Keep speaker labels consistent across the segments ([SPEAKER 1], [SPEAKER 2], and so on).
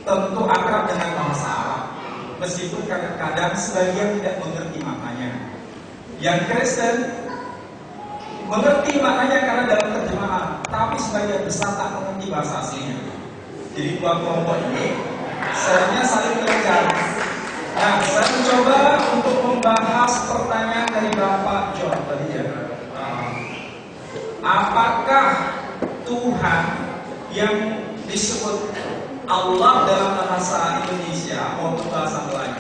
[SPEAKER 1] tentu akrab dengan bahasa Arab, meskipun kadang-kadang sebagian tidak mengerti maknanya. Yang Kristen mengerti maknanya karena dalam terjemahan, tapi sebagian besar tak mengerti bahasa aslinya. Jadi dua kelompok ini sebenarnya saling belajar. Nah, saya mencoba untuk membahas pertanyaan dari Bapak John tadi ya. Apakah Tuhan yang disebut Allah dalam bahasa Indonesia maupun bahasa Melayu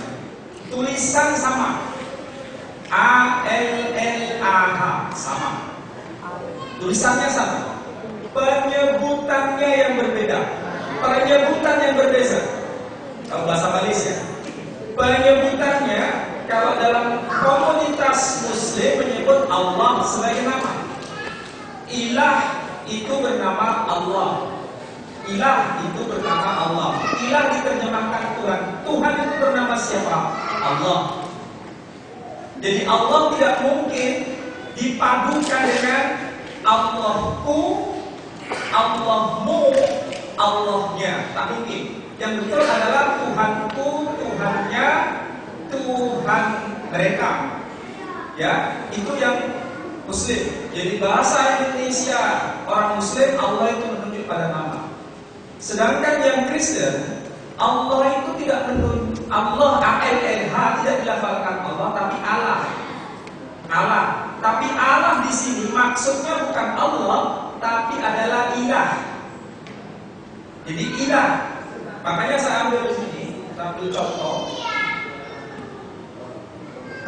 [SPEAKER 1] tulisan sama, A-L-L-A-H sama, tulisannya sama, penyebutannya yang berbeda, penyebutan yang berbeza. Kalau bahasa Malaysia, penyebutannya kalau dalam komunitas Muslim menyebut Allah sebagai nama. Ilah itu bernama Allah. Ilah itu bernama Allah. Ilah diterjemahkan Tuhan. Tuhan itu bernama siapa? Allah. Jadi Allah tidak mungkin dipadukan dengan Allahku, Allahmu, Allahnya. Tak mungkin. Yang betul adalah Tuhanku, Tuhannya, Tuhan mereka. Ya, itu yang Muslim. Jadi bahasa Indonesia orang Muslim Allah itu menunjuk pada nama. Sedangkan yang Kristen Allah itu tidak menunjuk, Allah A-L-L-H tidak dilafalkan Allah tapi Allah. Allah. Tapi Allah di sini maksudnya bukan Allah tapi adalah ilah. Jadi ilah. Makanya saya ambil di sini, saya ambil contoh.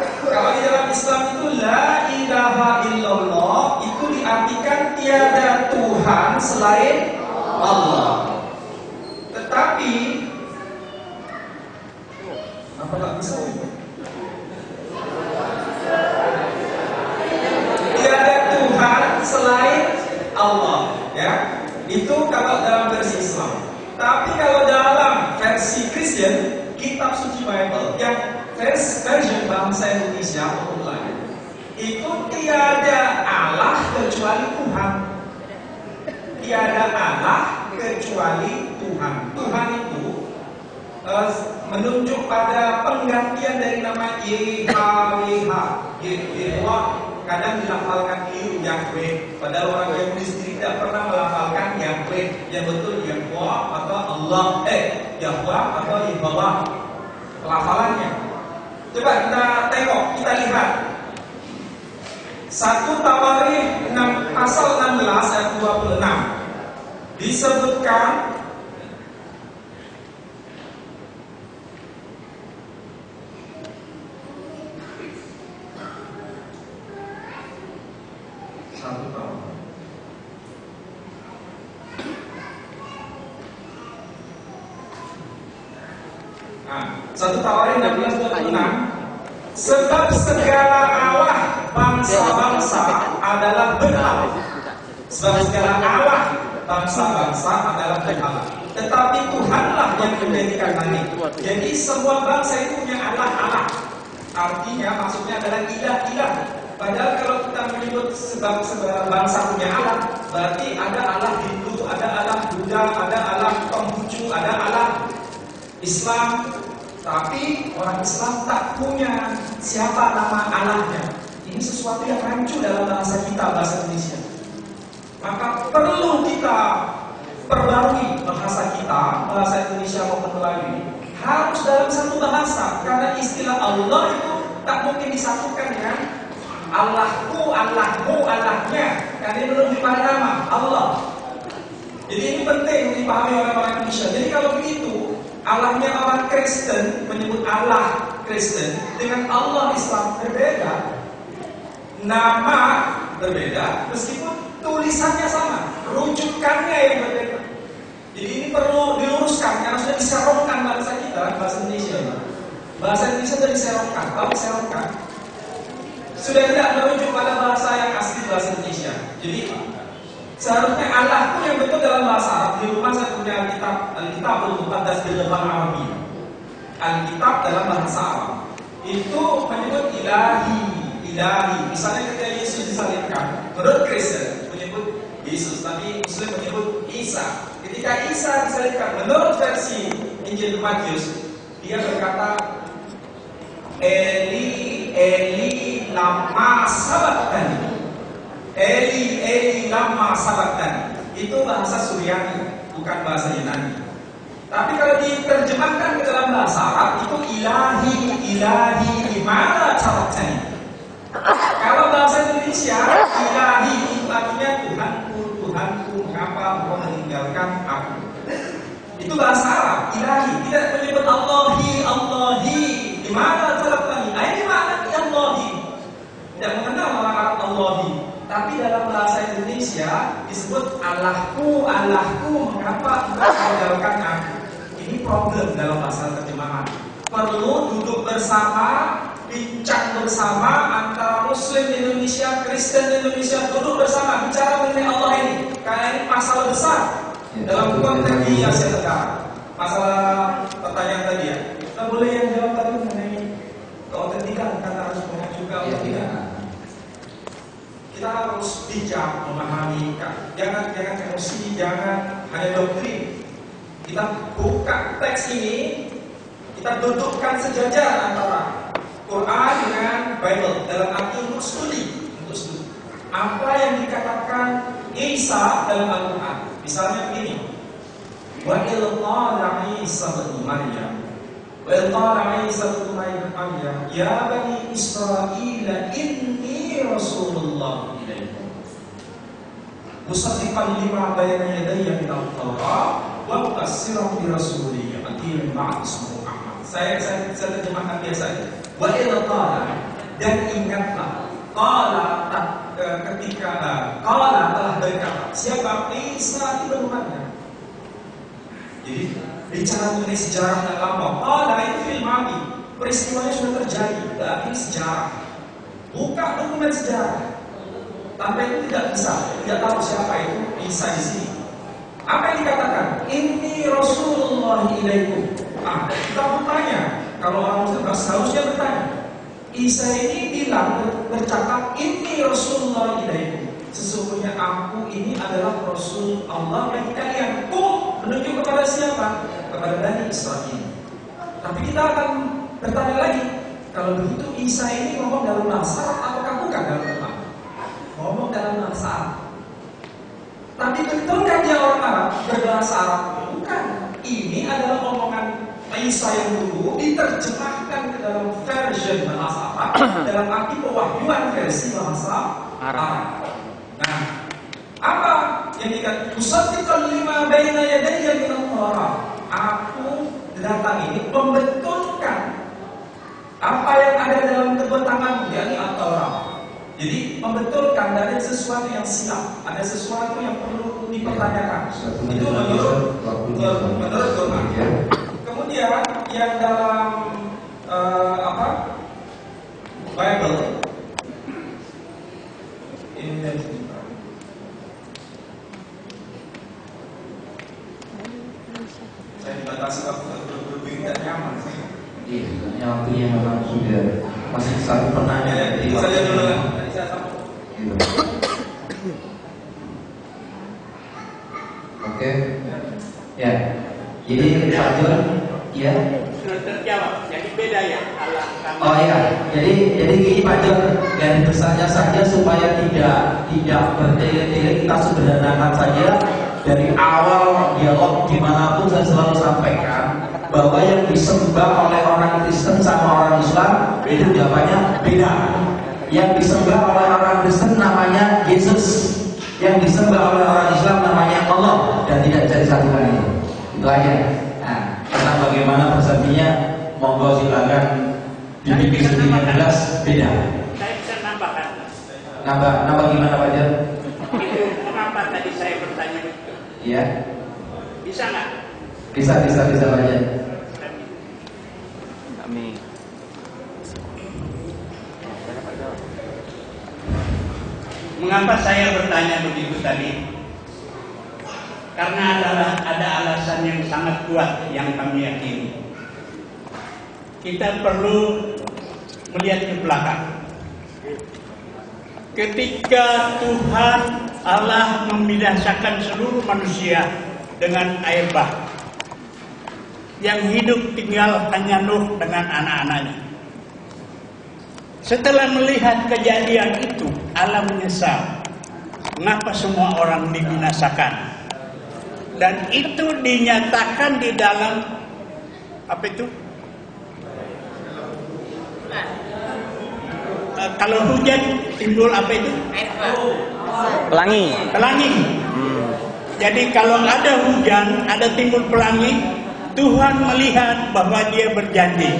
[SPEAKER 1] Kalau di dalam Islam itu la ilaha illallah itu diartikan tiada Tuhan selain Allah. Tetapi apa tak bisa? Tiada Tuhan selain Allah, ya. Itu kalau dalam versi Islam. Tapi kalau dalam versi Kristen, kitab suci Bible yang version bahasa Indonesia maupun lain, itu tiada Allah kecuali Tuhan. Tiada Allah kecuali Tuhan. Tuhan itu menunjuk pada penggantian dari nama YHWH. Yehwa kadang dilafalkan Yahweh, padahal orang Yahudi sendiri tidak pernah melafalkan Yahweh. Yang betul Yahwa atau Allah, Yahwa atau Yehwa pelafalannya. Coba kita tengok, kita lihat 1 Tawarikh pasal 16 ayat 26 disebutkan Satu Tawarikh 16:26, sebab segala Allah bangsa-bangsa adalah berhala. Sebab segala Allah bangsa-bangsa adalah berhala, tetapi Tuhanlah yang menjadikan langit. Jadi semua bangsa itu punya Allah. Artinya maksudnya adalah ilah-ilah. Padahal kalau kita menyebut sebab segala bangsa punya Allah, berarti ada Allah Hindu, ada Allah Buddha, ada Allah Konghucu, ada Allah Islam. Tapi orang Islam tak punya siapa nama Allahnya. Ini sesuatu yang rancu dalam bahasa kita, bahasa Indonesia. Maka perlu kita perbarui bahasa kita, bahasa Indonesia maupun Melayu ini, harus dalam satu bahasa. Karena istilah Allah itu tak mungkin disatukan dengan Allahku, Allahmu, Allahnya. Karena ini menunjuk pada nama Allah. Jadi ini penting dipahami oleh orang Indonesia. Jadi kalau begitu, Allahnya orang Kristen menyebut Allah Kristen dengan Allah Islam berbeda, nama berbeda, meskipun tulisannya sama, rujukannya yang berbeda. Jadi ini perlu diluruskan karena sudah diserongkan bahasa kita, bahasa Indonesia. Bahasa Indonesia sudah diserongkan, tahu diserongkan. Sudah tidak merujuk pada bahasa yang asli bahasa Indonesia. Jadi seharusnya Allah pun yang betul dalam bahasa Arab. Di rumah saya punya Alkitab Al-Muqaddas bil Lughah Arabiyah. Alkitab dalam bahasa Arab itu menyebut ilahi. Misalnya ketika Yesus disalibkan, menurut Kristen menyebut Yesus, tapi Muslim menyebut Isa. Ketika Isa disalibkan, menurut versi versi Injil Matius, dia berkata, Eli, Eli, lama sabaktani. Eli, Eli, lama sabaktani. Itu bahasa Suryani, bukan bahasa Yunani. Tapi kalau diterjemahkan ke dalam bahasa Arab, itu ilahi, ilahi, gimana sabaktani. Kalau bahasa Indonesia, ilahi itu artinya Tuhanku, Tuhanku, mengapa engkau meninggalkan aku? Itu bahasa Arab, ilahi. Tidak menyebut Allahi, Allahi. Gimana sabaktani? Ini makna Allahi. Tidak mengenal orang Arab Allahi. Tapi dalam bahasa Indonesia disebut Allahku, Allahku, mengapa engkau meninggalkan aku? Ini problem dalam bahasa terjemahan. Perlu duduk bersama, bincang bersama antara Muslim di Indonesia, Kristen di Indonesia, duduk bersama bicara mengenai Allah ini. Karena ini masalah besar dalam konteks di Asia Tenggara. Masalah pertanyaan tadi ya. Kita boleh yang jawab tadi mengenai keautentikan, karena harus mengajukan atau tidak. Kita harus bijak memahami, jangan emosi, jangan hanya doktrin. Kita buka teks ini, kita dudukkan sejajar antara Quran dengan Bible dalam arti untuk studi. Apa yang dikatakan Isa dalam Al-Quran, misalnya begini, wa ilqala Isa bin Maryam, wa ilqala Isa bin Maryam, ya bani Israil, inni Rasulullah ilaikum, musaddiqan lima bayna yadayya min at-Taurat wa mubassiran bi rasulin ya'ti min ba'di ismihi Ahmad. Saya terjemahkan biasa aja. Wa ilqala, dan ingatlah, qala ketika qala telah berkata, siapa? Isa ibnu Maryam. Jadi bicara mengenai sejarah yang lampau. Qala itu fil madi, peristiwanya sudah terjadi, berarti sejarah. Buka dokumen sejarah. Tanpa itu tidak bisa, tidak tahu siapa itu Isa di sini. Apa yang dikatakan? Inni Rasulullah ilaikum. Kita bertanya. Kalau orang Muslim seharusnya bertanya. Isa ini bilang, bercakap, Inni Rasulullah ilaikum. Sesungguhnya aku ini adalah Rasul Allah bagi kalian. Menunjuk kepada siapa? Kepada Bani Israel. Tapi kita akan bertanya lagi. Kalau begitu Isa ini ngomong dalam bahasa Arab ataukah bukan dalam Quran? Ngomong dalam bahasa Arab. Tapi betulkan dia orang Arab berbahasa Arab? Bukan. Ini adalah omongan Isa yang dulu diterjemahkan ke dalam versi bahasa Arab dalam arti pewahyuan versi bahasa Arab. Nah, apa yang dikatakan musaddiqan lima baina yadayya min at-Taurat? Aku datang ini membetulkan apa yang ada dalam kedua tanganmu, yakni At-Taurat. Jadi membetulkan dari sesuatu yang silap, ada sesuatu yang perlu dipertanyakan. Itu menurut Quran. Kemudian yang dalam Bible ini saya dibatasi waktu berbeda nyaman.
[SPEAKER 2] Iya, waktunya memang sudah masih satu pertanyaan.
[SPEAKER 1] Jadi saya dulu kan.
[SPEAKER 2] Oke. Ya. Jadi Pak Jun, ya.
[SPEAKER 3] Sudah terjawab. Jadi beda ya.
[SPEAKER 2] Oh iya. Jadi gini Pak Jun, dan bersaja saja supaya tidak bertele-tele, kita sederhanakan saja dari awal dialog dimanapun saya selalu sampaikan bahwa yang disembah oleh orang Kristen sama orang Islam itu jawabannya beda. Yang disembah oleh orang Kristen namanya Yesus, yang disembah oleh orang Islam namanya Allah, dan tidak jadi satuan itu. Itu aja. Nah, tentang bagaimana persepsinya, monggo silakan dibikin sedikit jelas beda.
[SPEAKER 3] Saya bisa nambahkan.
[SPEAKER 2] Nambah gimana Pak Jan?
[SPEAKER 3] Itu kenapa tadi saya bertanya itu?
[SPEAKER 2] Iya.
[SPEAKER 3] Bisa nggak?
[SPEAKER 2] Bisa Pak Jan.
[SPEAKER 4] Amin.
[SPEAKER 3] Mengapa saya bertanya begitu tadi? Karena ada alasan yang sangat kuat yang kami yakini. Kita perlu melihat ke belakang. Ketika Tuhan Allah membinasakan seluruh manusia dengan air bah, yang hidup tinggal hanya Nuh dengan anak-anaknya. Setelah melihat kejadian itu, Allah menyesal. Mengapa semua orang dibinasakan? Dan itu dinyatakan di dalam apa itu? Kalau hujan timbul apa itu?
[SPEAKER 4] Pelangi.
[SPEAKER 3] Pelangi. Jadi kalau ada hujan, ada timbul pelangi, Tuhan melihat bahwa Dia berjanji,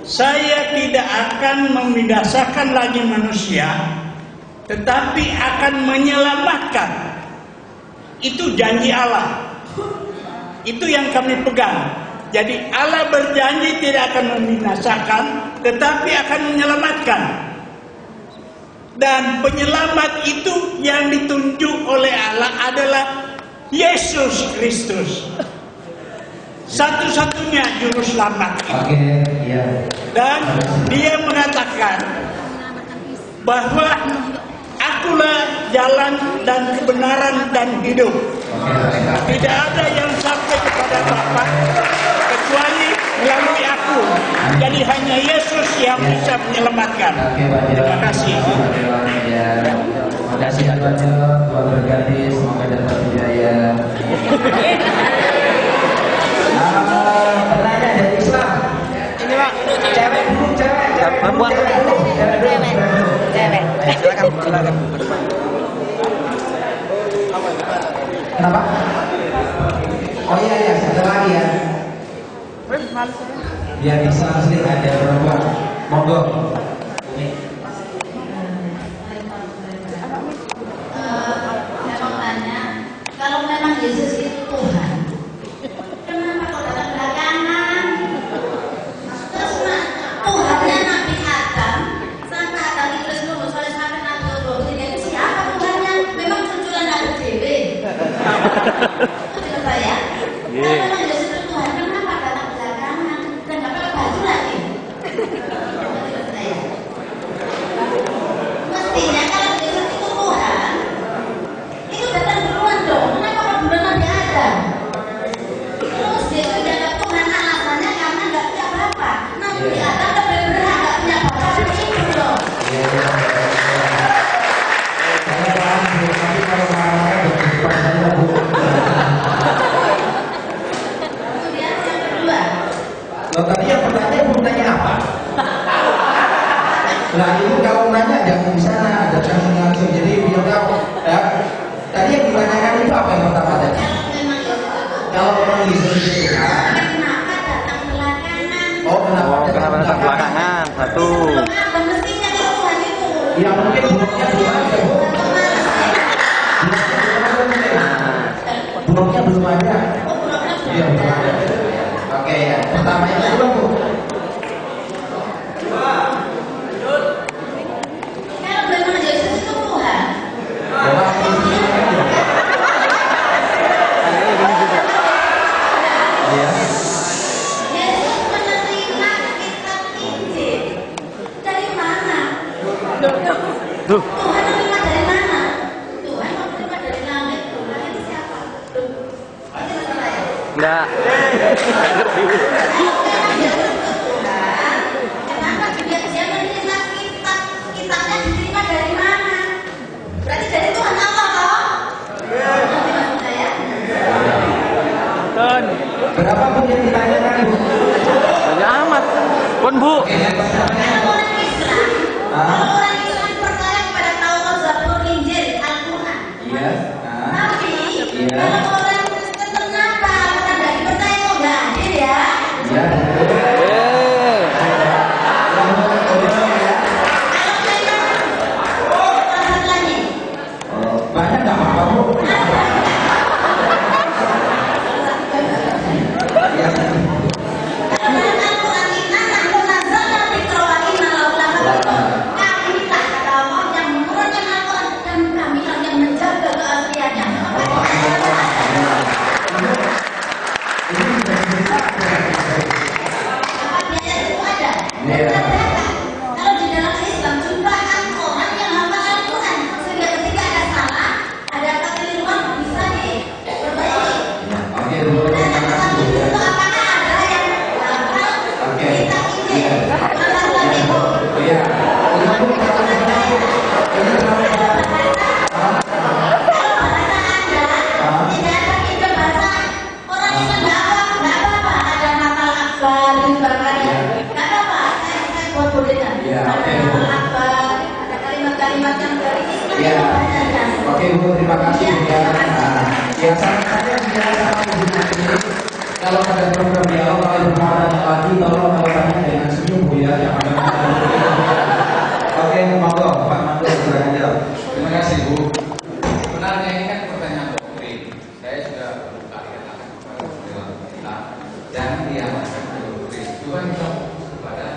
[SPEAKER 3] saya tidak akan membinasakan lagi manusia, tetapi akan menyelamatkan. Itu janji Allah. Itu yang kami pegang. Jadi Allah berjanji tidak akan membinasakan, tetapi akan menyelamatkan. Dan penyelamat itu yang ditunjuk oleh Allah adalah Yesus Kristus. Satu-satunya juru selamat.
[SPEAKER 2] Oke, ya.
[SPEAKER 3] Dan Dia mengatakan bahwa akulah jalan dan kebenaran dan hidup. Tidak ada yang sampai kepada Bapa kecuali melalui aku. Jadi hanya Yesus yang bisa menyelamatkan. Terima kasih.
[SPEAKER 2] Terima kasih banyak. Tuhan berkati. Semoga dapat hidayah. Pertanyaan dari Islam.
[SPEAKER 4] Ini Pak.
[SPEAKER 2] Cewek dulu, cewek.
[SPEAKER 4] Perempuan.
[SPEAKER 5] Cewek.
[SPEAKER 4] Silakan.
[SPEAKER 2] Kenapa? Oh iya, satu lagi ya. Biar di Islam sini ada perempuan. Monggo.
[SPEAKER 5] Kalau memang Yesus itu Tuhan, kenapa kok datang belakangan? Terus Tuhannya Nabi Adam sampai Adam Idris Nuh sampai Nabi Ibrahim itu siapa Tuhannya? Memang cunculan Nabi Dewi. Itu saya. Kalau memang Yesus itu Tuhan, kenapa datang belakangan dan nggak pakai baju lagi? Itu saya. Mestinya kalau Yesus itu Tuhan, itu datang duluan dong. Kenapa kok duluan Nabi Adam? Terus Yesus dianggap Tuhan alasannya karena nggak punya bapak. Nabi Adam lebih berhak nggak punya bapak dan ibu dong.
[SPEAKER 2] Saya paham, Bu. Tapi kalau marah-marah berdepan saja, Bu.
[SPEAKER 5] Kemudian yang kedua,
[SPEAKER 2] Loh, tadi yang pertanyaan belum tanya apa? Nah, ibu kalau nanya jangan di sana, datang langsung. Jadi biar tahu. Ya. Tadi yang ditanyakan itu apa yang pertama tadi?
[SPEAKER 5] kalau memang Yesus
[SPEAKER 2] Kalau memang Yesus
[SPEAKER 5] itu
[SPEAKER 2] itu Tuhan,
[SPEAKER 5] kenapa datang belakangan?
[SPEAKER 2] oh kenapa
[SPEAKER 4] Datang belakangan? Satu.
[SPEAKER 5] Belum ada mestinya kalau Tuhan itu.
[SPEAKER 2] Ya mungkin buruknya belum ada, Bu. Buruknya belum ada.
[SPEAKER 5] Oh, belum
[SPEAKER 2] Iya, belum ada. Oke ya. Pertama yang kedua, Bu.
[SPEAKER 5] Kalau memang Yesus itu Tuhan,
[SPEAKER 2] Bapak Iya.
[SPEAKER 5] Yesus menerima kitab Injil dari mana?
[SPEAKER 4] Tuh.
[SPEAKER 5] Tuhan menerima dari mana? Tuhan menerima dari langit. Tuhan itu siapa? Itu saya.
[SPEAKER 4] Enggak.
[SPEAKER 5] Kalau memang Yesus itu Tuhan, kenapa dia menerima kitabnya diterima dari mana? Berarti dari Tuhan Allah toh? Ngerti maksud saya?
[SPEAKER 4] Ton.
[SPEAKER 2] Berapa Bu yang ditanyakan, Ibu?
[SPEAKER 4] Banyak amat. Pun Bu.
[SPEAKER 2] Oke, yang pertama.
[SPEAKER 5] Kalau orang Islam, kalau orang Islam percaya kepada Taurat, Zabur, Injil, Al-Quran.
[SPEAKER 2] Iya. Nah.
[SPEAKER 5] Tapi
[SPEAKER 2] Iya.
[SPEAKER 5] kalau orang Kristen kenapa? Karena nggak dipercaya kok nggak hadir ya?
[SPEAKER 2] Iya.
[SPEAKER 5] Kalau memang satu lagi.
[SPEAKER 2] Banyak nggak apa-apa, Bu? Iya.
[SPEAKER 5] Kalau memang Al-Quran kita nahnu nazzalna dzikra wa inna lahu lahafidhun. Kamilah kata Allah yang menurunkan Al-Quran dan kamilah yang menjaga keasliannya.
[SPEAKER 2] Ini sudah diberitakan.
[SPEAKER 5] Biaya itu ada.
[SPEAKER 2] Iya.
[SPEAKER 5] Kalau di dalam Islam jutaan orang yang hafal Al-Quran, sehingga ketika ada salah, ada kekeliruan bisa diperbaiki.
[SPEAKER 2] Oke, Bu.
[SPEAKER 5] Dan
[SPEAKER 2] Terima
[SPEAKER 5] yang
[SPEAKER 2] kasih, Bu.
[SPEAKER 5] itu apakah ada
[SPEAKER 2] Ya, oke Bu, terima kasih ya. Ya, saya bicara sama Ibu nanti. Kalau ada program dialog kalau mau tanya lagi, tolong kalau tanya dengan senyum Bu ya, yang ada. Oke, monggo Pak Mandu silakan jawab.
[SPEAKER 6] Terima kasih Bu. Sebenarnya ini kan pertanyaan doktrin. Saya sudah berbuka kita jangan diarahkan ke doktrin. Cuma kita pada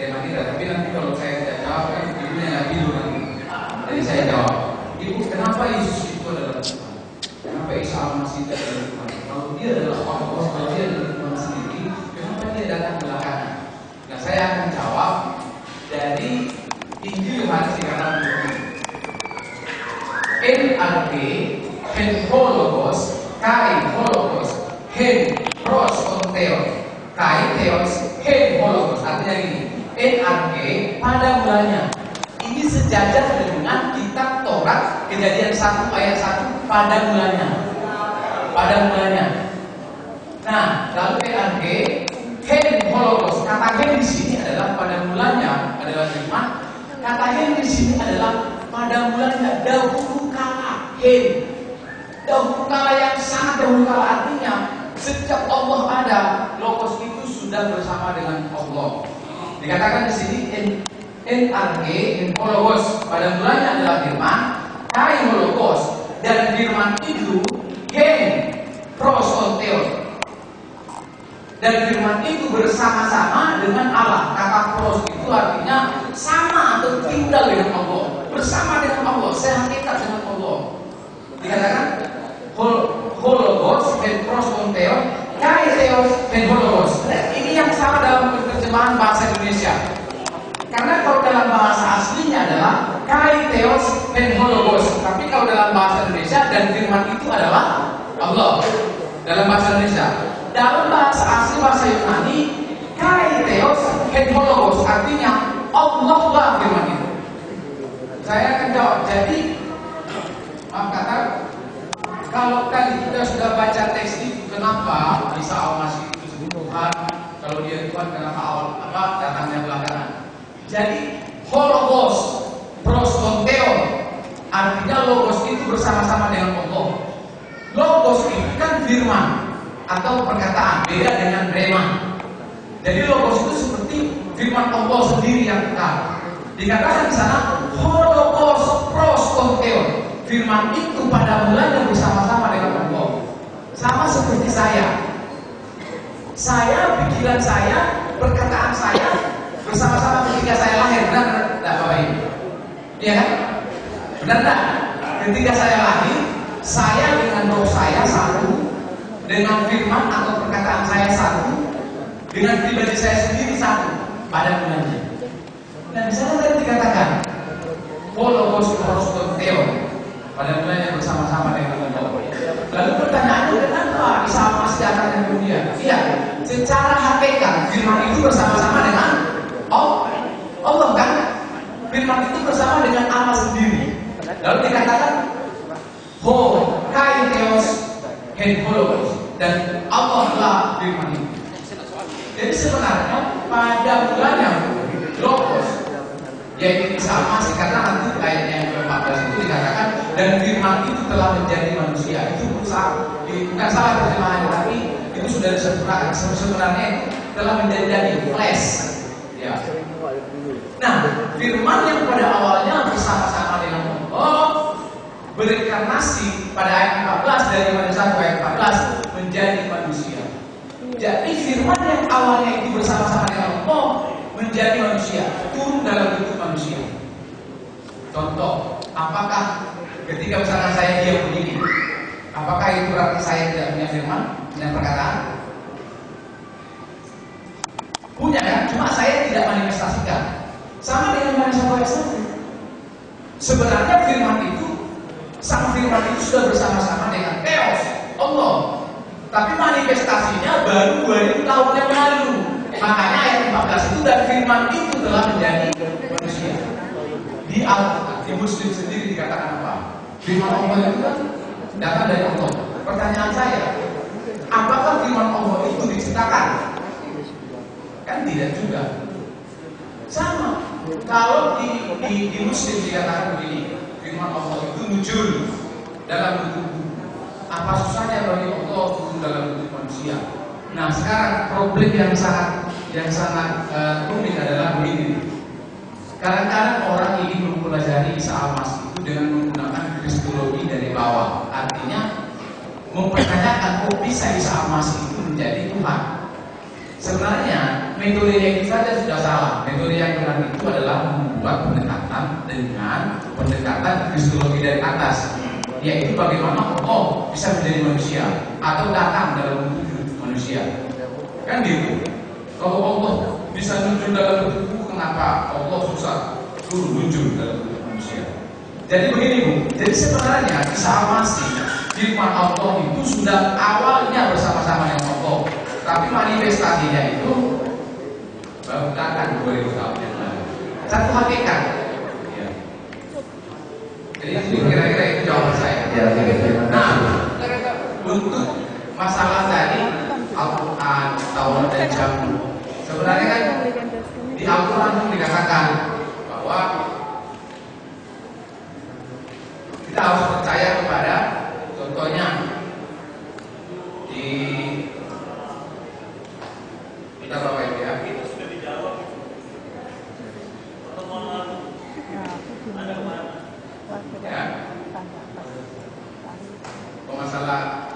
[SPEAKER 6] tema kita. Tapi nanti kalau saya tidak jawab kan ibunya nggak tidur nanti. Jadi saya jawab. Ibu, kenapa Yesus itu adalah Tuhan? Kenapa Isa Al-Masih itu adalah Tuhan? Kalau dia adalah Allah, kalau dia adalah Tuhan sendiri, kenapa dia datang belakangan? Nah, saya akan jawab dari Injil Yohanes dikatakan begini. NRG, hen hologos, kai hologos, hen pros onteo, kai theos, hen hologos. Artinya gini, NRG pada mulanya. Ini sejajar dengan kitab Taurat Kejadian 1 ayat 1 pada mulanya. Pada mulanya. Nah, lalu NRG, hen hologos. Kata hen di sini adalah pada mulanya adalah firman. Kata hen di sini adalah pada mulanya dahulu kala. Hen. Dahulu kala yang sangat dahulu kala, artinya sejak Allah ada, Logos itu sudah bersama dengan Allah. Dikatakan di sini NRG, hologos, pada mulanya adalah firman, kai hologos, dan firman itu gen pros onteo. Dan firman itu bersama-sama dengan Allah. Kata pros itu artinya sama atau tinggal dengan Allah, bersama dengan Allah, sehakikat dengan Allah. Dikatakan hologos dan pros onteo, kai theos dan hologos. Ini yang sama dalam terjemahan bahasa Indonesia. Karena kalau dalam bahasa aslinya adalah kai theos dan hologos, tapi kalau dalam bahasa Indonesia dan firman itu adalah Allah. Dalam bahasa Indonesia, dalam bahasa asli bahasa Yunani, kai theos dan hologos artinya Allah lah firman itu. Saya akan jawab. Jadi, maaf kata, kalau tadi kita sudah baca teks itu, kenapa Isa Al-Masih itu disebut Tuhan? Kalau dia Tuhan, kenapa awal datangnya belakangan? Jadi hologos pros onteo artinya logos itu bersama-sama dengan Allah. Logos itu kan firman atau perkataan, beda dengan rema. Jadi logos itu seperti firman Allah sendiri yang kekal. Dikatakan di sana hologos pros onteo, firman itu pada mulanya bersama-sama dengan Allah. Sama seperti saya, pikiran saya, perkataan saya bersama-sama ketika saya lahir, benar tidak Bapak Ibu? Iya kan? Benar tidak? Ketika saya lahir, saya dengan roh saya satu, dengan firman atau perkataan saya satu, dengan pribadi saya sendiri satu pada mulanya. Dan di sana tadi dikatakan hologos pros onteo, pada mulanya bersama-sama dengan Allah. Lalu pertanyaannya, kenapa Isa Al-Masih datang dari dunia? Iya, secara hakikat firman itu bersama-sama dengan Allah kan? Firman itu bersama dengan Allah sendiri. Lalu dikatakan kai theos hen hologos, dan Allah lah firman itu. Jadi sebenarnya pada mulanya logos, yaitu Isa Al-Masih, karena nanti ayatnya yang ke-14 itu dikatakan dan firman itu telah menjadi manusia. Itu bukan salah terjemahannya, tapi itu sudah disempurnakan. Sebenarnya telah menjadi flesh. Ya. Nah, firman yang pada awalnya bersama-sama dengan Allah berinkarnasi pada ayat 14 dari Yohanes 1 ayat 14 menjadi manusia. Jadi firman yang awalnya itu bersama-sama dengan Allah menjadi manusia, turun dalam bentuk manusia. Contoh, apakah ketika misalkan saya diam begini, apakah itu berarti saya tidak punya firman dan perkataan? Punya kan? Cuma saya tidak manifestasikan. Sama dengan Yohanes 1 ayat 1. Sebenarnya firman itu, sang firman itu sudah bersama-sama dengan Theos, Allah. Tapi manifestasinya baru 2000 tahun yang lalu. Makanya ayat 14 itu dan firman itu telah menjadi manusia. Di Al-Quran, di Muslim sendiri dikatakan apa? Firman Allah itu kan datang dari Allah. Pertanyaan saya, apakah firman Allah itu diciptakan? Kan tidak juga. Sama. Kalau di Muslim dikatakan begini, firman Allah itu muncul dalam bentuk buku. Apa susahnya bagi Allah turun dalam bentuk manusia? Nah, sekarang problem yang sangat rumit adalah begini. Kadang-kadang orang ingin mempelajari Isa Al-Masih itu dengan menggunakan kristologi dari bawah. Artinya mempertanyakan kok bisa Isa Al-Masih itu menjadi Tuhan. Sebenarnya metodenya itu saja sudah salah. Metode yang benar itu adalah membuat pendekatan dengan pendekatan kristologi dari atas, yaitu bagaimana Allah bisa menjadi manusia atau datang dalam bentuk manusia. Kan gitu. Kalau Allah bisa muncul dalam bentuk buku, kenapa Allah susah turun muncul dalam bentuk manusia? Jadi begini Bu, jadi sebenarnya Isa Al-Masih firman Allah itu sudah awalnya bersama-sama dengan Allah, tapi manifestasinya itu baru datang 2000 tahun yang lalu. Satu hakikat. Ya. Jadi kira-kira itu jawaban saya. Nah, untuk masalah tadi Al-Quran, Taurat dan Zabur, sebenarnya kan di Al-Quran itu dikatakan bahwa kita harus percaya kepada, contohnya di kita Bapak Ibu ya, ya, masalah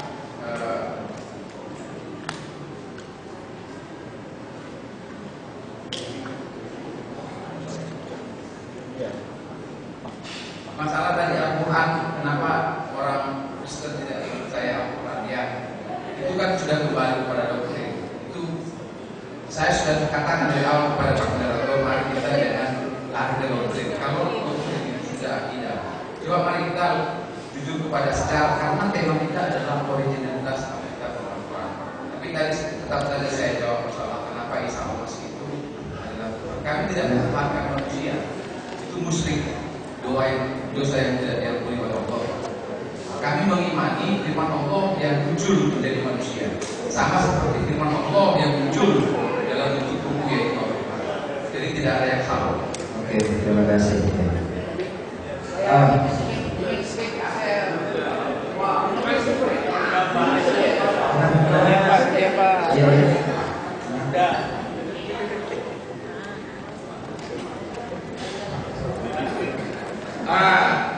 [SPEAKER 6] masalah tadi Al-Quran, kenapa orang Kristen tidak percaya Al-Quran ya, itu kan sudah kembali kepada doktrin. Itu saya sudah katakan dari awal kepada Pak Moderator, mari kita jangan lari dari doktrin. Kalau doktrin itu sudah tidak, coba mari kita jujur kepada sejarah, karena tema kita adalah originalitas Alkitab dan Al-Quran. Tapi tadi tetap saja saya jawab masalah kenapa Isa Al-Masih itu adalah Tuhan. Kami tidak menempatkan manusia itu musyrik, dosa yang tidak diampuni oleh Allah. Kami mengimani firman Allah yang muncul menjadi manusia, sama seperti firman Allah yang muncul dalam bentuk buku yaitu Al-Quran. Jadi tidak ada yang salah.
[SPEAKER 2] Oke, terima kasih.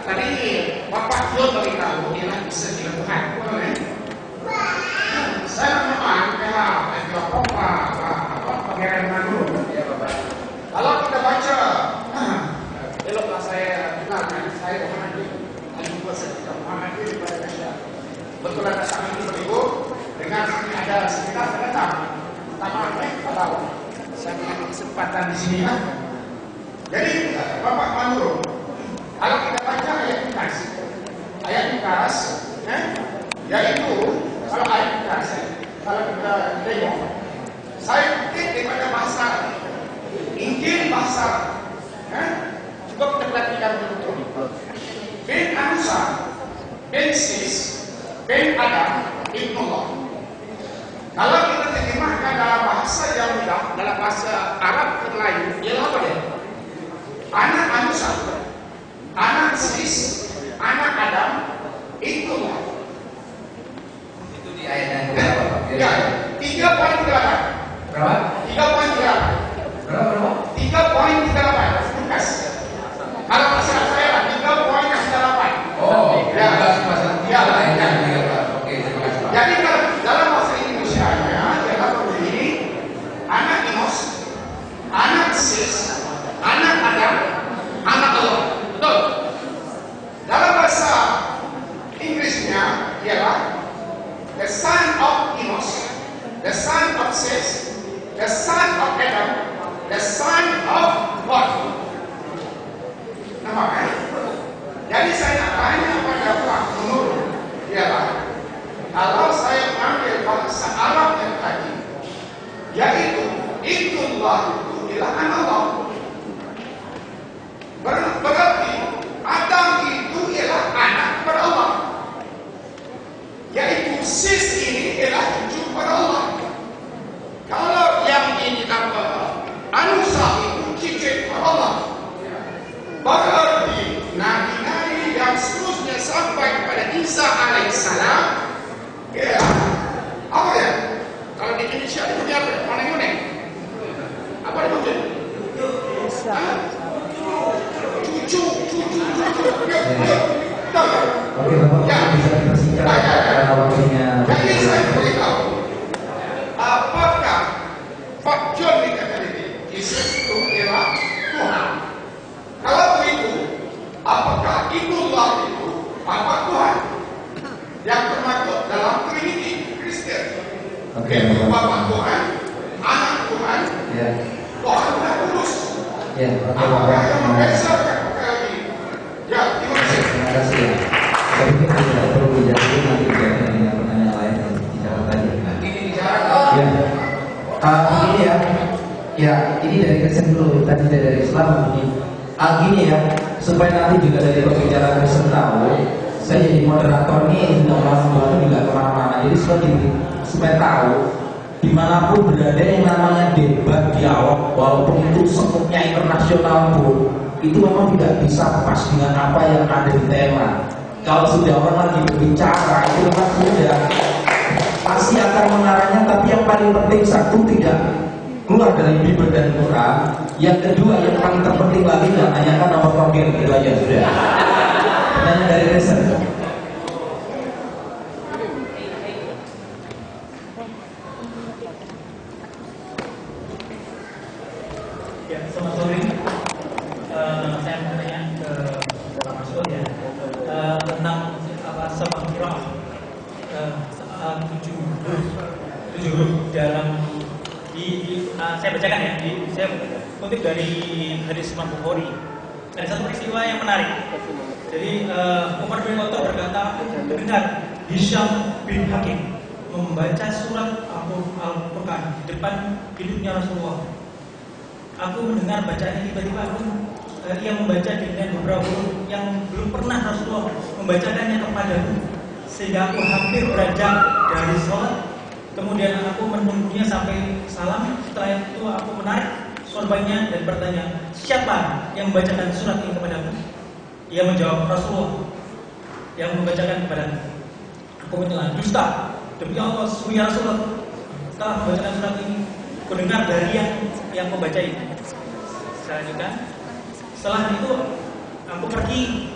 [SPEAKER 6] Tadi Bapak Ful beritahu ialah bisa dilakukan. Saya memang pangeran Manur. Ya Bapak. Kalau kita baca, eloklah saya kenalkan saya Muhammad bin Abdul Sekitar Muhammad bin Ibrahim. Betul ada kami beribu dengan ada sekitar pendatang. Pertama pada saya punya kesempatan di sini ya. Jadi Bapak Manur, kalau kita baca ayat Lukas, yaitu kalau ayat Lukas, kalau kita tengok, saya kutip daripada bahasa Injil bahasa, cuba kita perhatikan betul. Ben Anusa, Ben Sis, Ben Adam, Ibn Allah. Kalau kita terjemahkan dalam bahasa Yahuda, dalam bahasa Arab yang lain, ialah apa dia? Anak Anusa, anak Sis, anak Adam, itulah.
[SPEAKER 2] Itu di ayat yang berapa?
[SPEAKER 6] Ya, 3.38.
[SPEAKER 2] Berapa?
[SPEAKER 6] 3.38.
[SPEAKER 2] Berapa?
[SPEAKER 6] 3.38. Lukas. Kalau masalah saya 3.38.
[SPEAKER 2] Oh,
[SPEAKER 6] ya.
[SPEAKER 2] Ya, ayat yang berapa? Oke, terima kasih Pak.
[SPEAKER 6] Jadi dalam bahasa Indonesia adalah begini: anak Enos, anak Sis, anak Adam, anak Allah. Betul. Dalam bahasa Inggrisnya ialah the son of Enos, the son of Seth, the son of Adam, the son of God. Nampak kan? Jadi saya nak tanya pada Pak Nur ialah, kalau saya mengambil bahasa Arab yang tadi, yaitu itulah itu ialah anak Allah. Berarti Adam itu ialah anak kepada Allah, yaitu Sis ini ialah cucu kepada Allah. Kalau yang ini apa? Anusa itu cicit kepada Allah. Berarti nabi-nabi inisial itu apa? Mana yang unik? Apa yang maksud? Cucu.
[SPEAKER 2] Oke, Bapak bisa dipersingkat karena waktunya.
[SPEAKER 6] Jadi saya beritahu, apakah Pak John dikatakan ini Yesus itu ialah Tuhan? Kalau begitu, apakah itulah itu Bapak Tuhan yang termasuk dalam Trinity Kristen? Yaitu Bapak Tuhan, Anak Tuhan, Tuhan Maha Kudus. Apakah yang membesarkan perkara ini? Ya, terima kasih.
[SPEAKER 2] Terima kasih ya. Saya pikir tidak perlu dijawab, nanti dijawab dengan pertanyaan lain yang dijawab tadi.
[SPEAKER 6] Ini bicara.
[SPEAKER 2] Ya, ini ya. Ya, ini dari Kristen dulu, tadi dari Islam begini. Gini ya, supaya nanti juga dari pembicaraan Kristen tahu, saya jadi moderator nih, orang juga kemana-mana. Jadi supaya tahu, dimanapun berada yang namanya debat dialog, walaupun itu sengkutnya internasional pun, itu memang tidak bisa pas dengan apa yang ada di tema. Kalau sudah orang lagi berbicara, itu memang sudah pasti akan mengarahnya. Tapi yang paling penting satu, tidak keluar dari Bible dan Quran. Yang kedua, yang paling terpenting lagi, nggak nanyakan nomor togel, itu aja sudah. Pertanyaan dari Kristen.
[SPEAKER 7] Ya, selamat sore. Saya mau tanya ke Pak Masud ya tentang sabang qiraah 7 huruf dalam saya bacakan ya. Saya kutip dari hadis Imam Bukhari. Ada satu peristiwa yang menarik. Jadi Umar bin Khattab berkata, aku mendengar Hisham bin Hakim membaca surat Al-Quran di depan hidupnya Rasulullah. Aku mendengar bacaannya, tiba-tiba ia membaca dengan beberapa huruf yang belum pernah Rasulullah membacakannya kepadaku, sehingga aku hampir beranjak dari sholat. Kemudian aku menunggunya sampai salam. Setelah itu aku menarik sorbannya dan bertanya, siapa yang membacakan surat ini kepadamu? Ia menjawab, Rasulullah yang membacakan kepadamu. Aku menyela, dusta, demi Allah, ya Rasulullah, setelah membacakan surat ini, aku dengar dari yang membaca ini. Saya lanjutkan. Setelah itu aku pergi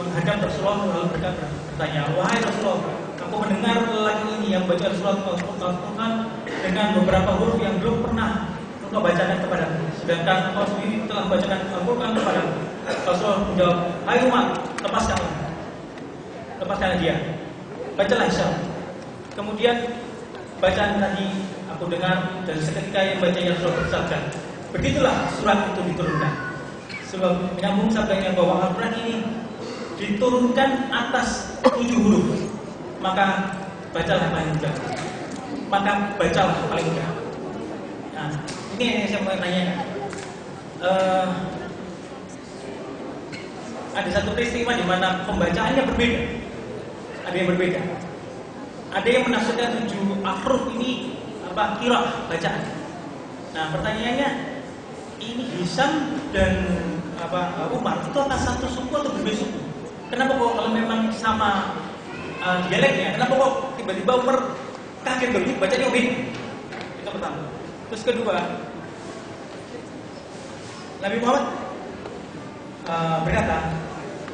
[SPEAKER 7] menghadap Rasulullah lalu bertanya, wahai Rasulullah, aku mendengar lelaki ini yang membaca surat Al-Quran dengan beberapa huruf yang belum pernah engkau bacakan kepadaku, sedangkan engkau sendiri telah membacakan Al-Quran kepadaku. Rasulullah menjawab, hai Umar, lepaskanlah dia, bacalah Hisham. Kemudian bacaan tadi aku dengar dan seketika yang bacanya Rasulullah bersabda, begitulah surat itu diturunkan. Sebab menyambung sabdanya bahwa Al-Quran ini diturunkan atas 7 huruf, maka bacalah paling mudah. Maka bacalah paling mudah. Nah, ini yang saya mau tanya. Ada satu peristiwa di mana pembacaannya berbeda. Ada yang berbeda. Ada yang menafsirkan 7 huruf ini qiraah bacaan. Nah, pertanyaannya, ini Hisham dan Umar itu atas satu suku atau berbeda suku? Kenapa kok kalau memang sama dialeknya, kenapa kok tiba-tiba Umar kaget begitu bacanya beda? Itu pertama. Terus kedua, Nabi Muhammad berkata,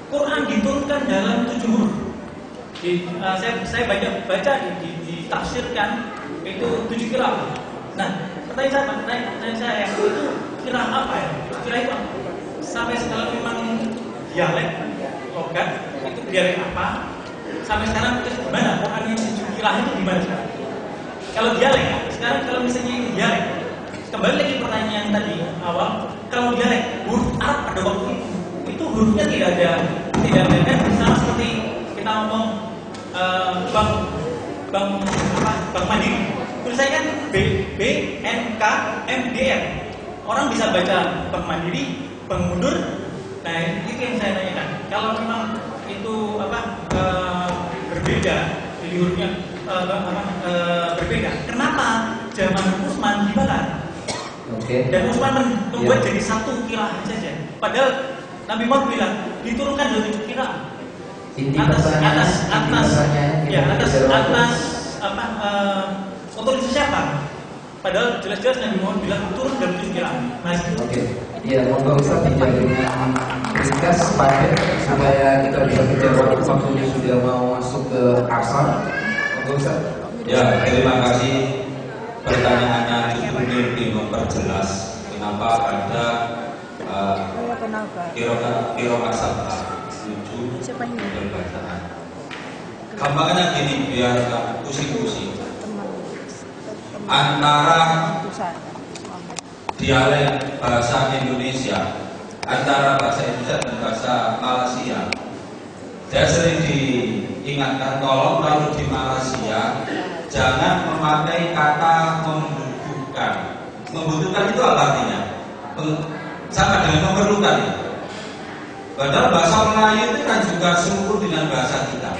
[SPEAKER 7] Quran diturunkan dalam 7 huruf. Saya baca ditafsirkan itu 7 qiraah. Nah, pertanyaan saya itu qiraah apa ya? Qiraah itu apa? Sampai sekarang memang dialek logat itu dialek apa? Sampai sekarang itu gimana? Quran yang 7 qiraah itu gimana sekarang? Kalau dialek, sekarang kalau misalnya ini dialek, kembali lagi pertanyaan tadi awal, kalau dialek huruf Arab pada waktu itu hurufnya tidak ada kan sama seperti kita ngomong Bank Mandiri. Tulisannya kan BNKMDR. Orang bisa baca Bank Mandiri, Bank Mundur. Nah, itu yang saya tanyakan. Kalau memang itu berbeda, jadi hurufnya berbeda. Kenapa zaman Utsman dibakar? Dan Utsman membuat jadi satu qiraah saja. Padahal Nabi Muhammad bilang diturunkan dari 7 qiraah. Atas otoritas siapa? Padahal jelas-jelas Nabi Muhammad bilang turun dari 7 langit.
[SPEAKER 6] Oke. Ya, monggo Ustaz tidak dengan ringkas padat supaya kita bisa kejar waktunya sudah mau masuk ke asar. Monggo Ustaz.
[SPEAKER 2] Ya, terima kasih. Pertanyaannya cukup lebih memperjelas kenapa ada kira sabta 7 perbacaan. Gampangnya gini, biar nggak pusing-pusing. Antara dialek bahasa Indonesia, antara bahasa Indonesia dan bahasa Malaysia, saya sering diingatkan tolong kalau di Malaysia jangan memakai kata membutuhkan. Membutuhkan itu apa artinya? Sama dengan memerlukan. Padahal bahasa Melayu itu kan juga serupa dengan bahasa kita.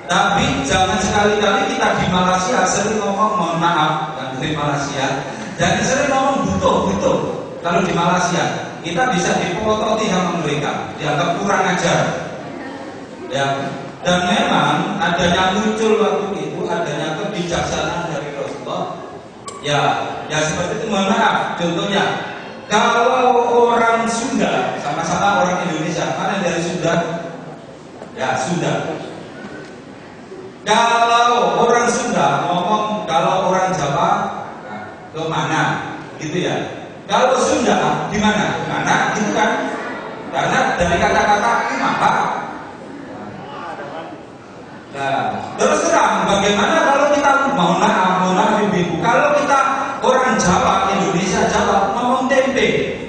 [SPEAKER 2] Tapi jangan sekali-kali kita di Malaysia sering ngomong mohon maaf, dan dari Malaysia jangan sering ngomong butuh. Kalau di Malaysia kita bisa dipototi sama mereka, dianggap kurang ajar. Ya, dan memang adanya muncul waktu itu adanya kebijaksanaan dari Rasulullah. Ya seperti itu, mohon maaf. Contohnya, kalau orang Sunda sama-sama orang Indonesia, mana dari Sunda? Ya Sunda. Kalau orang Sunda ngomong, kalau orang Jawa ke mana, gitu ya. Kalau Sunda di mana? Mana, gitu kan? Karena dari kata-kata maka. Nah, terus terang, bagaimana kalau kita mohon maaf ibu, kalau kita orang Jawa, Indonesia Jawa ngomong tempe,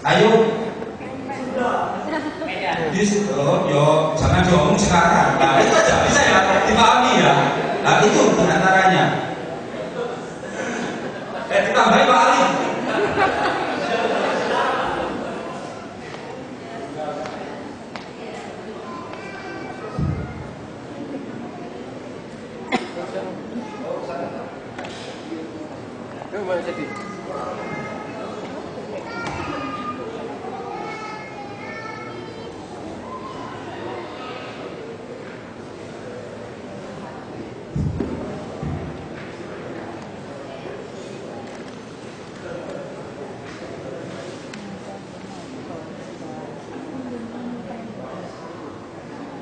[SPEAKER 2] ayo. Yo, jangan diomong sekarang. Nah, itu aja bisa ya dipahami ya. Nah, itu antaranya. Ditambahi Pak Ali.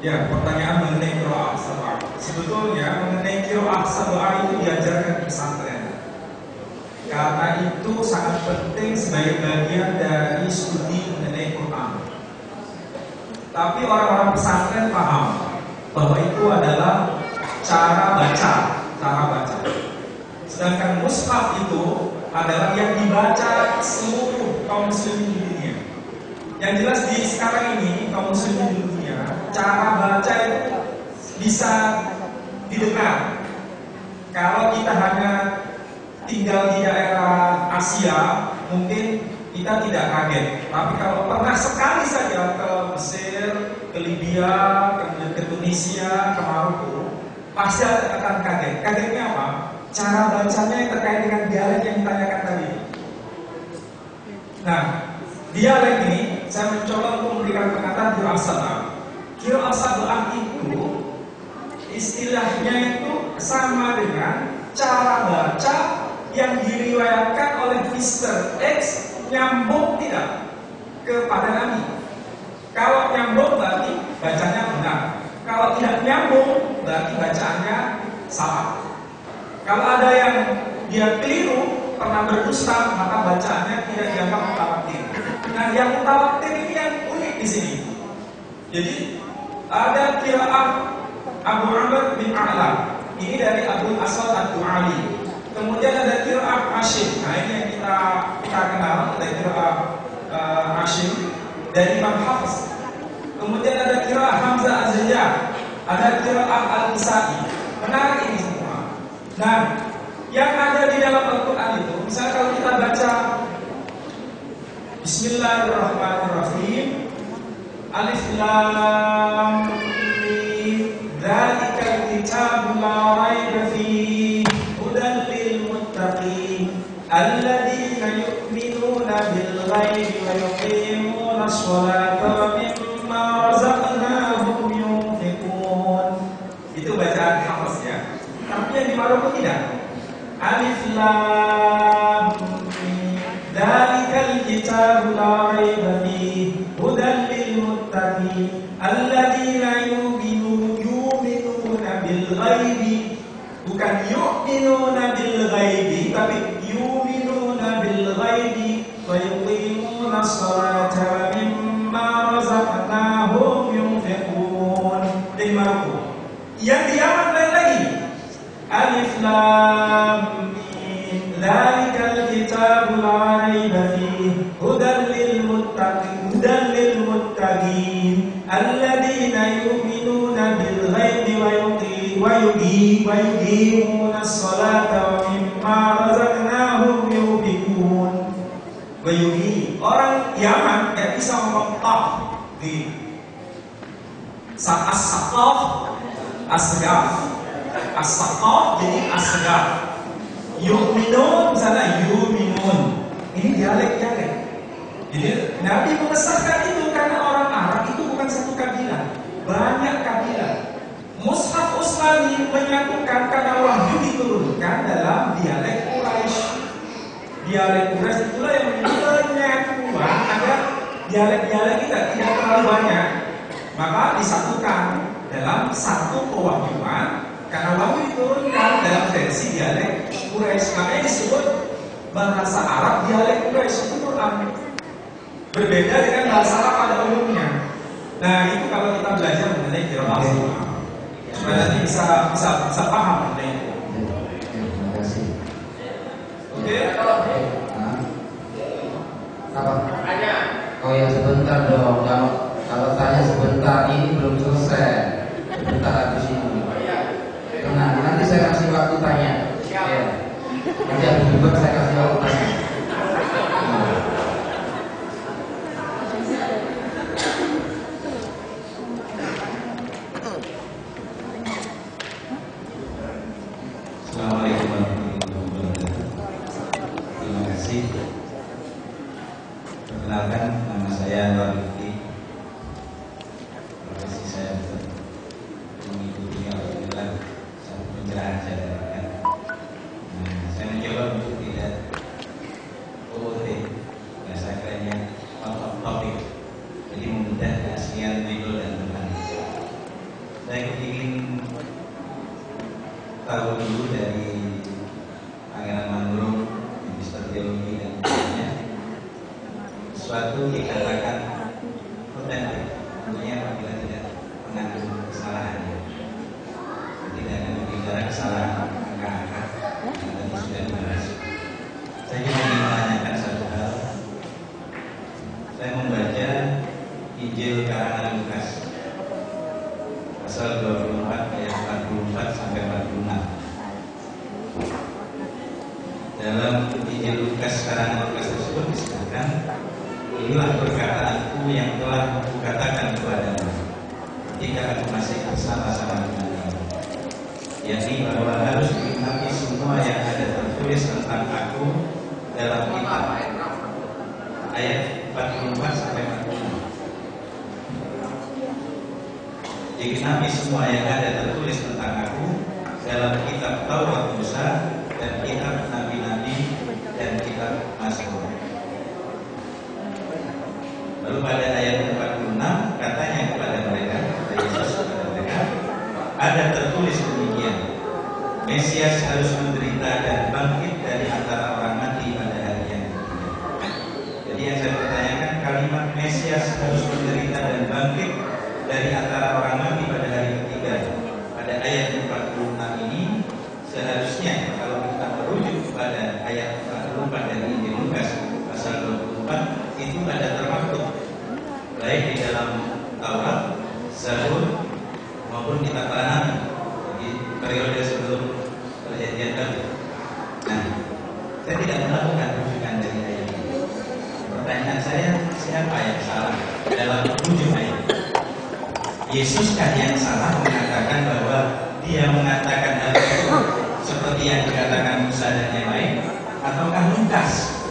[SPEAKER 1] Ya, pertanyaan mengenai qiraah sab'ah. Sebetulnya mengenai qiraah sab'ah itu diajarkan di pesantren. Karena itu sangat penting sebagai bagian dari studi mengenai Quran. Tapi orang-orang pesantren paham bahwa itu adalah cara baca. Sedangkan mushaf itu adalah yang dibaca seluruh kaum muslimin di dunia. Yang jelas di sekarang ini kaum muslimin di dunia, cara baca itu bisa didengar. Kalau kita hanya tinggal di daerah Asia, mungkin kita tidak kaget. Tapi kalau pernah sekali saja ke Mesir, ke Libya, kemudian ke Tunisia, ke Maroko, pasti akan kaget. Kagetnya apa? Cara bacanya yang terkait dengan dialek yang ditanyakan tadi. Nah, dialek ini saya mencoba untuk memberikan pengantar qiraah sab'ah. Qiraah sab'ah itu istilahnya itu sama dengan cara baca yang diriwayatkan oleh Mr. X nyambung tidak kepada Nabi. Kalau nyambung berarti bacanya benar. Kalau tidak nyambung berarti bacaannya salah. Kalau ada yang dia keliru, pernah berdusta, maka bacaannya tidak dianggap mutawatir. Nah, yang mutawatir ini yang unik di sini. Jadi ada qiraah Abu Amr bin A'la. Ini dari Abu Aswad ad-Du'ali. Kemudian ada qiraah Asyim. Nah, ini yang kita kenal, ada qiraah Asyim dari Imam Hafiz. Kemudian ada qiraah Hamzah Az-Zayyah, ada qiraah Al-Kisai. Menarik ini semua. Nah, yang ada di dalam Al-Quran itu, misalnya kalau kita baca Bismillahirrahmanirrahim, Alif Lam Mim, Dzalikal kitabu la raiba fihi, hudan lil muttaqin, alladzina yu'minuna bil ghaibi wa yuqimuna sholata wa mimma razaqnahum yunfiqun. Itu bacaan Hafiz ya. Tapi yang di Maroko tidak. Alif Lam Mim. Dzalikal kitabu la raiba fihi hudan lil muttaqin alladzina yu'minuna bil ghaibi. Bukan yu'minuna bil ghaibi, tapi yu'minuna bil ghaibi wa yuqimuna sholata wa mimma razaqnahum yunfiqun. Jadi Maroko. Yang di Yaman lain lagi. Alif Lam Mim. Dzalikal kitabu la raiba fihi hudan lil muttaqin alladzina yu'minuna bil ghaibi wa yuqimuna sholata wa mimma razaqnahum yunfiqun. Wa yuqim. Orang Yaman enggak bisa ngomong tah di as-saqaf, asgaf. As-saqaf jadi asgaf. Yu'minun misalnya yu'minun. Ini dialek-dialek. Jadi Nabi mengesahkan itu karena orang Arab itu bukan satu kabilah, banyak kabilah. Mushaf Utsmani menyatukan karena wahyu diturunkan dalam dialek Quraisy. Dialek Quraisy itulah yang menyatukan agar dialek-dialek kita tidak terlalu banyak, maka disatukan dalam satu pewahyuan karena wahyu diturunkan dalam versi dialek Quraisy. Makanya disebut bahasa Arab dialek Quraisy itu Quran. Berbeda dengan bahasa Arab pada umumnya. Nah itu kalau kita belajar mengenai qiraat supaya nanti bisa paham mengenai itu.
[SPEAKER 2] Terima kasih.
[SPEAKER 1] Oke?
[SPEAKER 2] Apa? Oh ya sebentar dong. Kalau tanya sebentar ini belum selesai. Sebentar habis ini. Tenang, nanti saya kasih waktu tanya. Ya. Nanti habis juga saya kasih waktu tanya.
[SPEAKER 8] Assalamualaikum warahmatullahi wabarakatuh. Terima kasih. Perkenalkan, nama saya Anwar Lutfi. Profesi saya mengikuti alhamdulillah satu pencerahan saya dapatkan. Nah, saya mencoba untuk tidak OOT, bahasa kerennya out of topic, jadi memudah keaslian judul dan tema. Saya ingin tahu dulu dari Pangeran Manurung, Magister Teologi dan lainnya, sesuatu dikatakan otentik, tentunya apabila tidak mengandung kesalahan. Tidak akan berbicara kesalahan angka-angka yang tadi sudah dibahas. Saya juga ingin menanyakan satu hal. Saya membaca Injil karangan Lukas pasal 24 ayat 44 sampai 46. Dalam Injil Lukas karangan Lukas tersebut disebutkan, inilah perkataanku yang telah kukatakan kepadamu ketika aku masih bersama-sama dengan kamu, yakni bahwa harus digenapi semua yang ada tertulis tentang aku dalam kitab. Ayat 44 sampai 46. Digenapi semua yang ada tertulis tentang aku dalam kitab Taurat Musa dan kitab Nabi-Nabi dan kitab Mazmur. Lalu pada ayat 46 katanya kepada mereka, kata Yesus kepada mereka, ada tertulis demikian, Mesias harus menderita dan bangkit dari antara orang mati pada hari yang ketiga. Jadi yang saya pertanyakan, kalimat Mesias harus menderita dan bangkit dari antara orang mati pada hari ketiga pada ayat 46 ini, seharusnya kalau kita merujuk kepada ayat 44 dari Injil Lukas pasal 24, itu ada termaktub baik di dalam Taurat, Zabur maupun kitab Nabi di periode sebelum perjanjian baru. Nah, saya tidak melakukan rujukan dari ayat ini. Pertanyaan saya, siapa yang salah dalam rujuk ayat? Yesus kan yang salah mengatakan bahwa dia mengatakan hal itu seperti yang dikatakan Musa dan yang lain, ataukah Lukas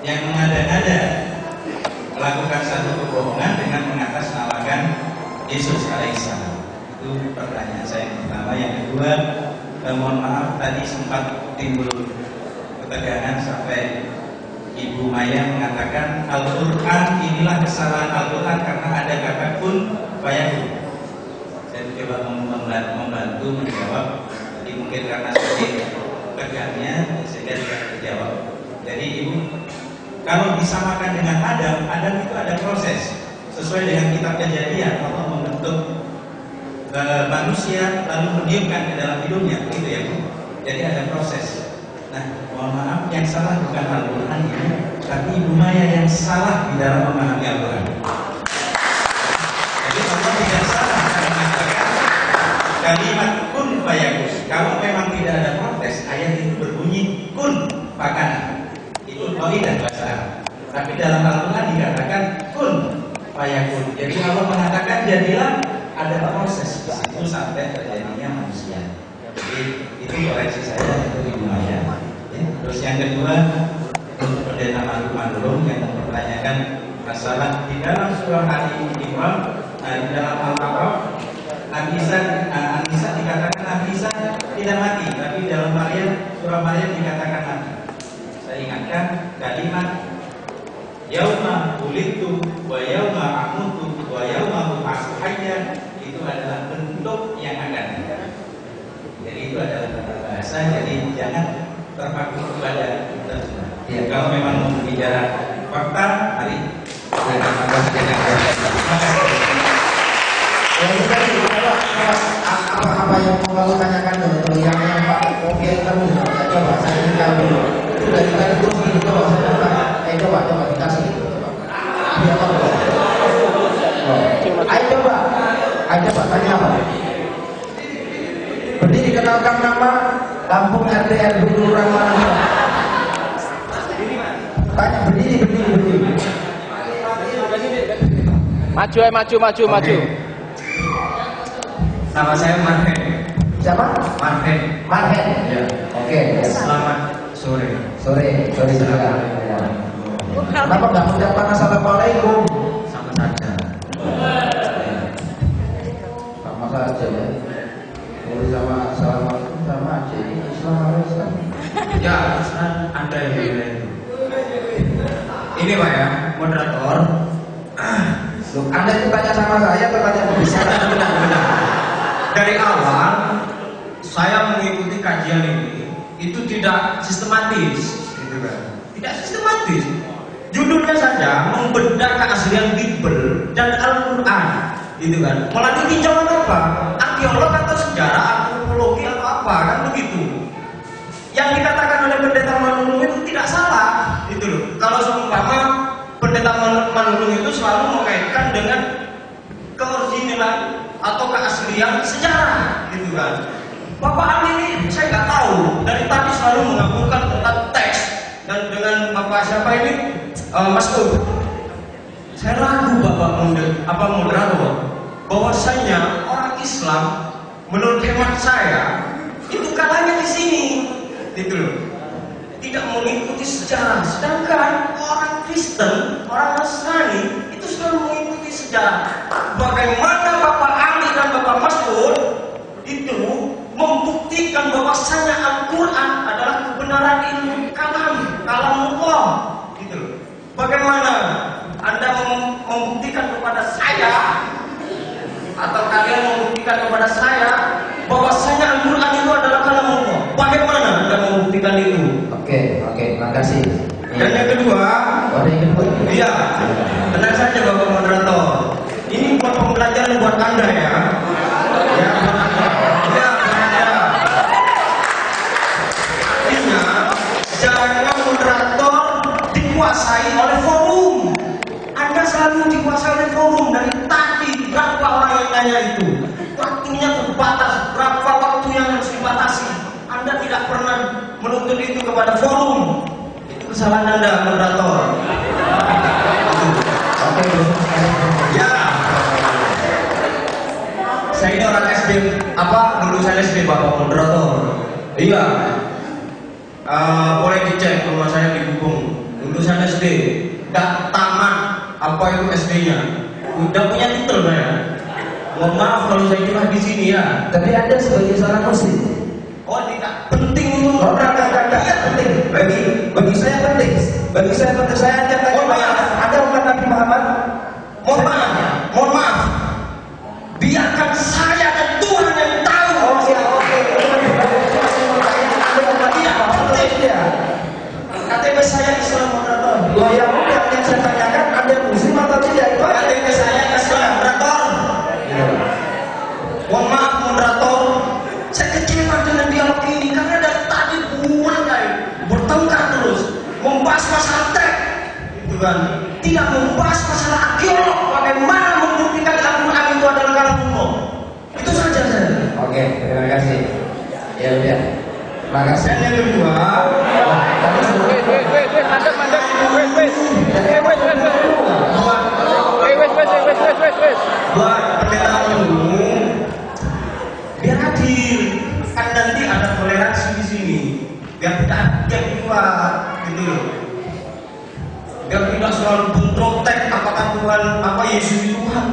[SPEAKER 8] yang mengada-ngada melakukan satu kebohongan dengan mengatasnamakan Yesus alaihissalam? Itu pertanyaan saya yang pertama. Yang kedua, mohon maaf tadi sempat timbul ketegangan sampai Ibu Maya mengatakan Al-Quran inilah kesalahan Al-Quran karena ada kata kun fayakun. Saya coba membantu menjawab. Jadi mungkin karena sedikit tegangnya sehingga tidak terjawab. Jadi Ibu, kalau disamakan dengan Adam itu ada proses. Sesuai dengan kitab Kejadian, Allah membentuk manusia lalu mendiamkan ke dalam hidupnya, gitu ya Bu. Jadi ada proses. Nah, mohon maaf, yang salah bukan Al-Quran ya, tapi Ibu Maya yang salah di dalam memahami Al-Quran. Jadi Allah tidak salah mengatakan kalimat kun fayakun. Kalau memang tidak ada protes, ayat itu berbunyi kun fakana. Itu qaidah bahasa Arab. Tapi dalam Al-Quran dikatakan kun fayakun. Jadi Allah mengatakan jadilah, ada proses itu sampai terjadinya manusia. Jadi itu koreksi saya untuk Ibu Maya. Ya. Terus yang kedua untuk Pendeta Manurung yang mempertanyakan masalah di dalam surah Ali Imran, di dalam Al-Baqarah, Nabi Isa dikatakan Nabi Isa tidak mati, tapi dalam surah Maryam dikatakan mati. Saya ingatkan kalimat yauma wulidtu wa yauma amutu wa yauma ub'atsu hayya itu adalah bentuk yang akan datang. Jadi itu adalah kata bahasa, jadi jangan terpaku kepada terjemahan. Ya, kalau memang mau bicara fakta, mari kita bahas dengan
[SPEAKER 2] apa yang mau kamu tanyakan dulu yang Pak Oke kamu coba saya minta dulu itu dari tadi terus gini coba saya coba dikasih biar tahu. Ayo coba tanya apa? Berdiri kenalkan nama, Lampung RT RW Kelurahan mana? Tanya berdiri.
[SPEAKER 4] Maju.
[SPEAKER 2] Nama saya Marhen. Siapa? Marhen. Ya. Oke. Selamat sore. Sore juga. Kenapa nggak mengucapkan assalamualaikum? Sama saja. Sama saja ya. Boleh sama assalamualaikum sama aja. Islam. Ya, Anda yang beda itu. Ini Pak ya, moderator. Loh, Anda itu tanya sama saya atau tanya besar? Dari awal saya mengikuti kajian ini itu tidak sistematis, gitu kan? Tidak sistematis. Judulnya saja membedah keaslian Bible dan Al-Quran, gitu kan? Melalui tinjauan apa? Arkeolog atau sejarah, antropologi atau apa, kan begitu. Yang dikatakan oleh Pendeta Manurung itu tidak salah, gitu loh. Kalau seumpama Pendeta Manurung itu selalu mengaitkan dengan keoriginalan atau keaslian sejarah, gitu kan. Bapak ini saya nggak tahu, dari tadi selalu mengaburkan tentang teks dan dengan Bapak siapa ini Mas Tur. Saya ragu Bapak moderator bahwasanya orang Islam menurut hemat saya itu kalanya di sini, gitu loh. Tidak mengikuti sejarah, sedangkan orang Kristen, orang Nasrani itu selalu mengikuti sejarah. Bagaimana Bapak Ali dan Bapak Mas'ud itu membuktikan bahwasanya Al-Quran adalah kebenaran ilmu kalam Allah, gitu loh. Bagaimana Anda membuktikan kepada saya atau kalian membuktikan kepada saya bahwasanya Al-Quran itu adalah kalam Allah? Bagaimana Anda membuktikan itu? Oke, makasih. Dan yang kedua, iya, tenang saja Bapak moderator. Ini buat pembelajaran buat Anda ya. Ya, buat Anda. Ya, artinya jangan moderator dikuasai oleh forum. Anda selalu dikuasai oleh forum. Dari tadi berapa orang yang tanya itu? Waktunya terbatas. Berapa waktu yang harus dibatasi? Anda tidak pernah menuntut itu kepada forum. Itu kesalahan Anda, moderator. Oke, ya. Saya ini orang SD, lulusan SD Bapak moderator. Iya. Boleh dicek rumah saya di Gubeng. Lulusan SD. Dan tamat apa itu SD-nya? Udah punya titel saya. Mohon maaf kalau saya curah di sini ya. Tapi Anda sebagai seorang muslim. Oh penting untuk tidak penting. Bagi saya penting. Bagi saya penting. Saya nyatakan ada umat Nabi Muhammad. Mohon maaf. Biarkan saya dan Tuhan yang tahu. Oh ya, oke. KTP saya Islam moderator. Yang saya tanyakan Anda Muslim atau tidak? KTP saya Islam moderator. Mohon maaf moderator, saya kecewa dengan dialog ini karena dari tadi mulai bertengkar terus, membahas masalah teks, gitu kan? Tidak membahas masalah arkeolog, bagaimana membuktikan Al-Quran itu adalah kalamullah. Itu saja saya. Oke, terima kasih. Ya udah. Terima kasih. Dan yang kedua, buat pendeta umum, biar adil, kan nanti ada toleransi di sini, biar tidak kuat, gitu loh. Biar tidak selalu protek apakah Tuhan, apa Yesus itu Tuhan.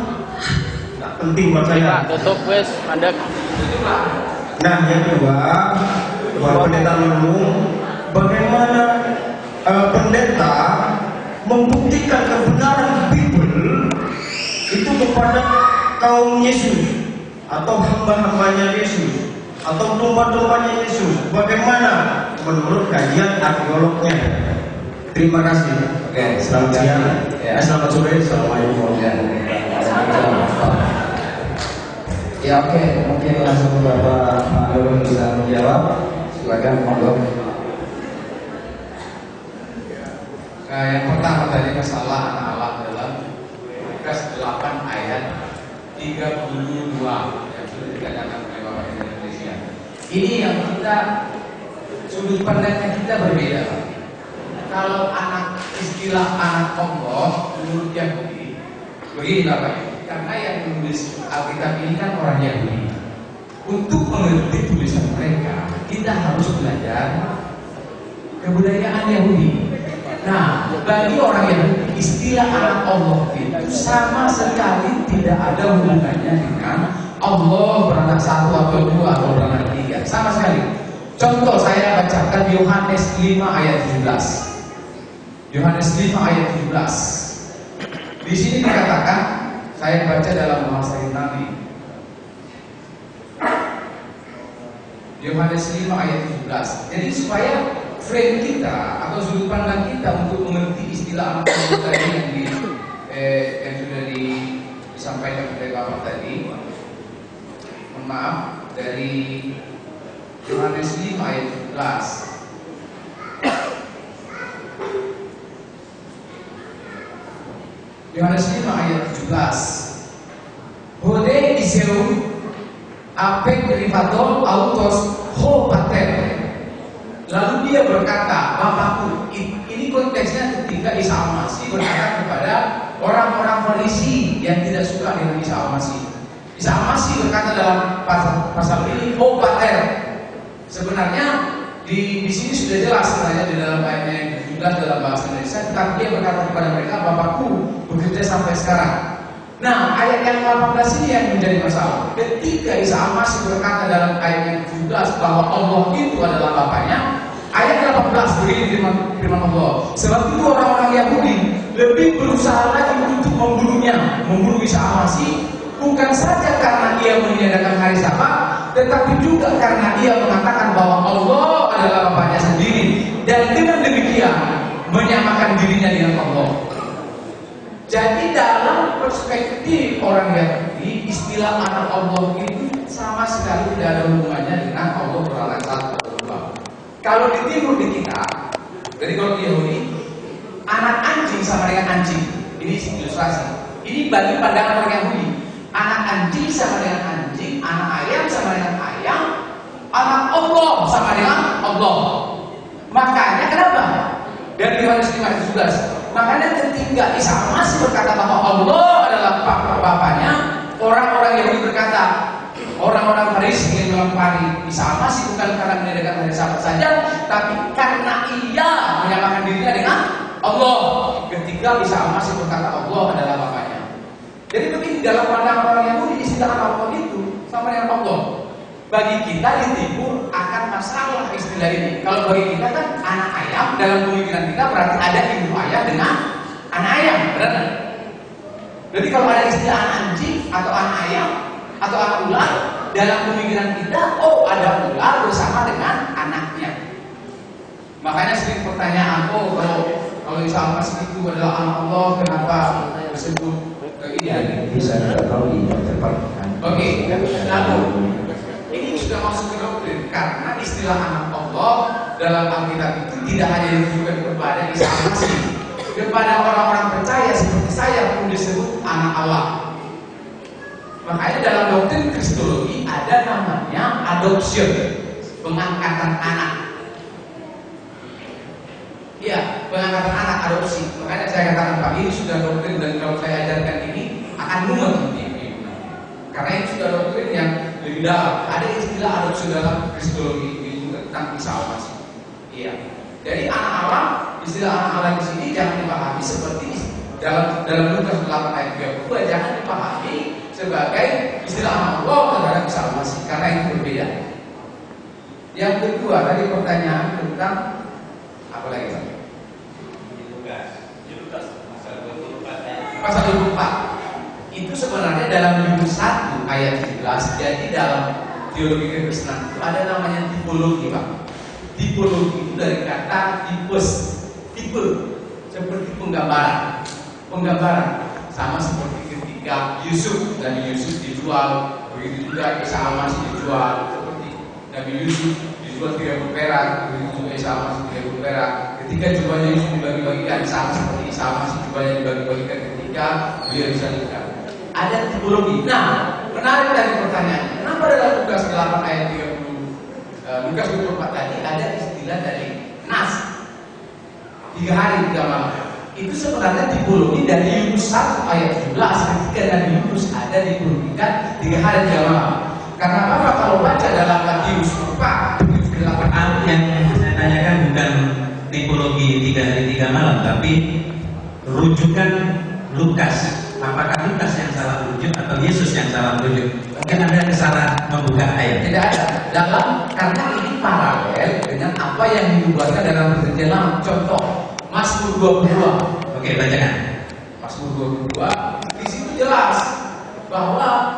[SPEAKER 2] Tidak penting buat saya.
[SPEAKER 4] Tutup wes, mandek.
[SPEAKER 2] Nah, yang kedua, buat pendeta umum, bagaimana pendeta membuktikan kebenaran Bible itu kepada kaum Yesus atau hamba-hambanya Yesus atau domba-dombanya Yesus. Bagaimana menurut kajian arkeolognya? Terima kasih. Oke, selamat siang. Selamat sore. Assalamualaikum warahmatullahi wabarakatuh. Ya oke, mungkin langsung Bapak Nur bisa menjawab. Silakan monggo.
[SPEAKER 6] Yang pertama tadi masalah anak alam dalam Lukas 8 ayat 32 yang sudah dikatakan oleh Bapak Indonesia. Ini yang kita sudut pandangnya kita berbeda. Kalau istilah anak Allah menurut Yahudi begini Bapak, karena yang menulis Alkitab ini kan orang Yahudi. Untuk mengerti tulisan mereka, kita harus belajar kebudayaan Yahudi. Nah, bagi orang Yahudi, istilah anak Allah itu sama sekali tidak ada hubungannya dengan Allah beranak satu atau dua atau beranak tiga, sama sekali. Contoh saya bacakan Yohanes 5 ayat 17. Yohanes 5 ayat 17. Di sini dikatakan, saya baca dalam bahasa Yunani. Yohanes 5 ayat 17. Jadi supaya frame kita atau sudut pandang kita untuk mengerti istilah anak Allah tadi yang sudah disampaikan oleh Bapak tadi. Mohon maaf, dari Yohanes 5 ayat 17. Yohanes 5 ayat 17. Hode iseu apek derivato autos ho pater. Lalu dia berkata, Bapakku. Ini konteksnya ketika Isa Al-Masih berkata kepada orang-orang Farisi yang tidak suka dengan Isa Al-Masih. Isa Al-Masih berkata dalam pasal ini, ho pater. Sebenarnya di sini sudah jelas sebenarnya di dalam ayatnya yang jelas dalam bahasa Indonesia, tetapi dia berkata kepada mereka, Bapakku bekerja sampai sekarang. Nah, ayat yang 18 ini yang menjadi masalah. Ketika Isa Al-Masih berkata dalam ayat yang 17 bahwa Allah itu adalah Bapaknya, ayat 18 begini firman Allah. Sebab itu orang-orang Yahudi lebih berusaha lagi untuk membunuhnya, membunuh Isa Al-Masih, bukan saja karena ia meniadakan hari Sabat, tetapi juga karena ia mengatakan bahwa Allah adalah Bapaknya sendiri, dan dengan demikian menyamakan dirinya dengan Allah. Jadi dalam perspektif orang Yahudi, istilah anak Allah itu sama sekali tidak ada hubungannya dengan Allah beranak satu atau dua. Kalau di timur di kita, jadi kalau di Yahudi, anak anjing sama dengan anjing. Ini ilustrasi. Ini bagi pandangan orang Yahudi. Anak anjing sama dengan anjing, anak ayam sama dengan ayam, anak Allah sama dengan Allah. Makanya kenapa? Dari Yohanes 5 ayat 17. Makanya ketika Isa Al-Masih berkata bahwa Allah adalah Bapaknya, orang-orang Yahudi berkata, orang-orang Farisi ingin melempari Isa Al-Masih bukan karena meniadakan hari Sabat saja, tapi karena ia menyamakan dirinya dengan Allah. Ketika Isa Al-Masih berkata Allah adalah Bapaknya. Jadi begini, dalam pandangan orang Yahudi istilah Allah itu sama dengan Allah. Bagi kita di timur akan masalah istilah ini. Kalau bagi kita kan anak ayam dalam pemikiran kita berarti ada ibu ayam dengan anak ayam, benar? Jadi kalau ada istilah anak anjing atau anak ayam atau anak ular dalam pemikiran kita, oh ada ular bersama dengan anaknya. Makanya sering pertanyaan, oh kalau Isa Al-Masih itu adalah anak Allah, kenapa disebut ini?
[SPEAKER 2] Bisa tidak tahu di tempat.
[SPEAKER 6] Oke, lalu ini sudah masuk ke doktrin karena istilah anak Allah dalam Alkitab itu tidak hanya ditujukan kepada Isa Al-Masih, kepada orang-orang percaya seperti saya pun disebut anak Allah. Makanya dalam doktrin Kristologi ada namanya adoption, pengangkatan anak. Ya, pengangkatan anak adopsi. Makanya saya katakan Pak, ini sudah doktrin dan kalau saya ajarkan ini akan mumet ini. Karena ini sudah doktrin yang lebih dalam. Ada istilah adopsi dalam Kristologi ini juga tentang Isa Al-Masih. Iya. Jadi anak Allah, istilah anak Allah di sini jangan dipahami seperti dalam Lukas 8 ayat 32, jangan dipahami sebagai istilah anak Allah terhadap Isa Al-Masih, karena itu berbeda. Yang kedua tadi pertanyaan tentang apa lagi Pak? Pasal 24 itu sebenarnya dalam Yudas 1 ayat 17. Jadi dalam teologi kekristenan itu ada namanya tipologi Pak. Tipologi itu dari kata tipus, tipe, seperti penggambaran. Sama seperti ketika Nabi Yusuf dijual, begitu juga Isa Al-Masih dijual, seperti Nabi Yusuf dijual 30 perak, begitu juga Isa Al-Masih 30 perak. Ketika jubahnya Yusuf dibagi-bagikan, sama seperti Isa Al-Masih jubahnya dibagi-bagikan ketika beliau disalibkan. Ada tipologi. Nah, menarik dari pertanyaannya, kenapa dalam Lukas 8 ayat 30, Lukas 24 tadi ada istilah dari nas 3 hari 3 malam. Itu sebenarnya tipologi dari Yunus 1 ayat 17 ketika Nabi Yunus ada diturunkan 3 hari 3 malam. Karena apa? Kalau baca dalam Matius 4
[SPEAKER 8] yang saya tanyakan bukan tipologi 3 hari 3 malam, tapi rujukan Lukas. Apakah Lukas yang salah rujuk atau Yesus yang salah rujuk? Mungkin ada kesalahan membuka ayat.
[SPEAKER 6] Tidak ada. Karena ini paralel dengan apa yang dibuatkan dalam Perjanjian Lama. Contoh Mazmur 22.
[SPEAKER 8] Oke, bacakan.
[SPEAKER 6] Mazmur 22. Di situ jelas bahwa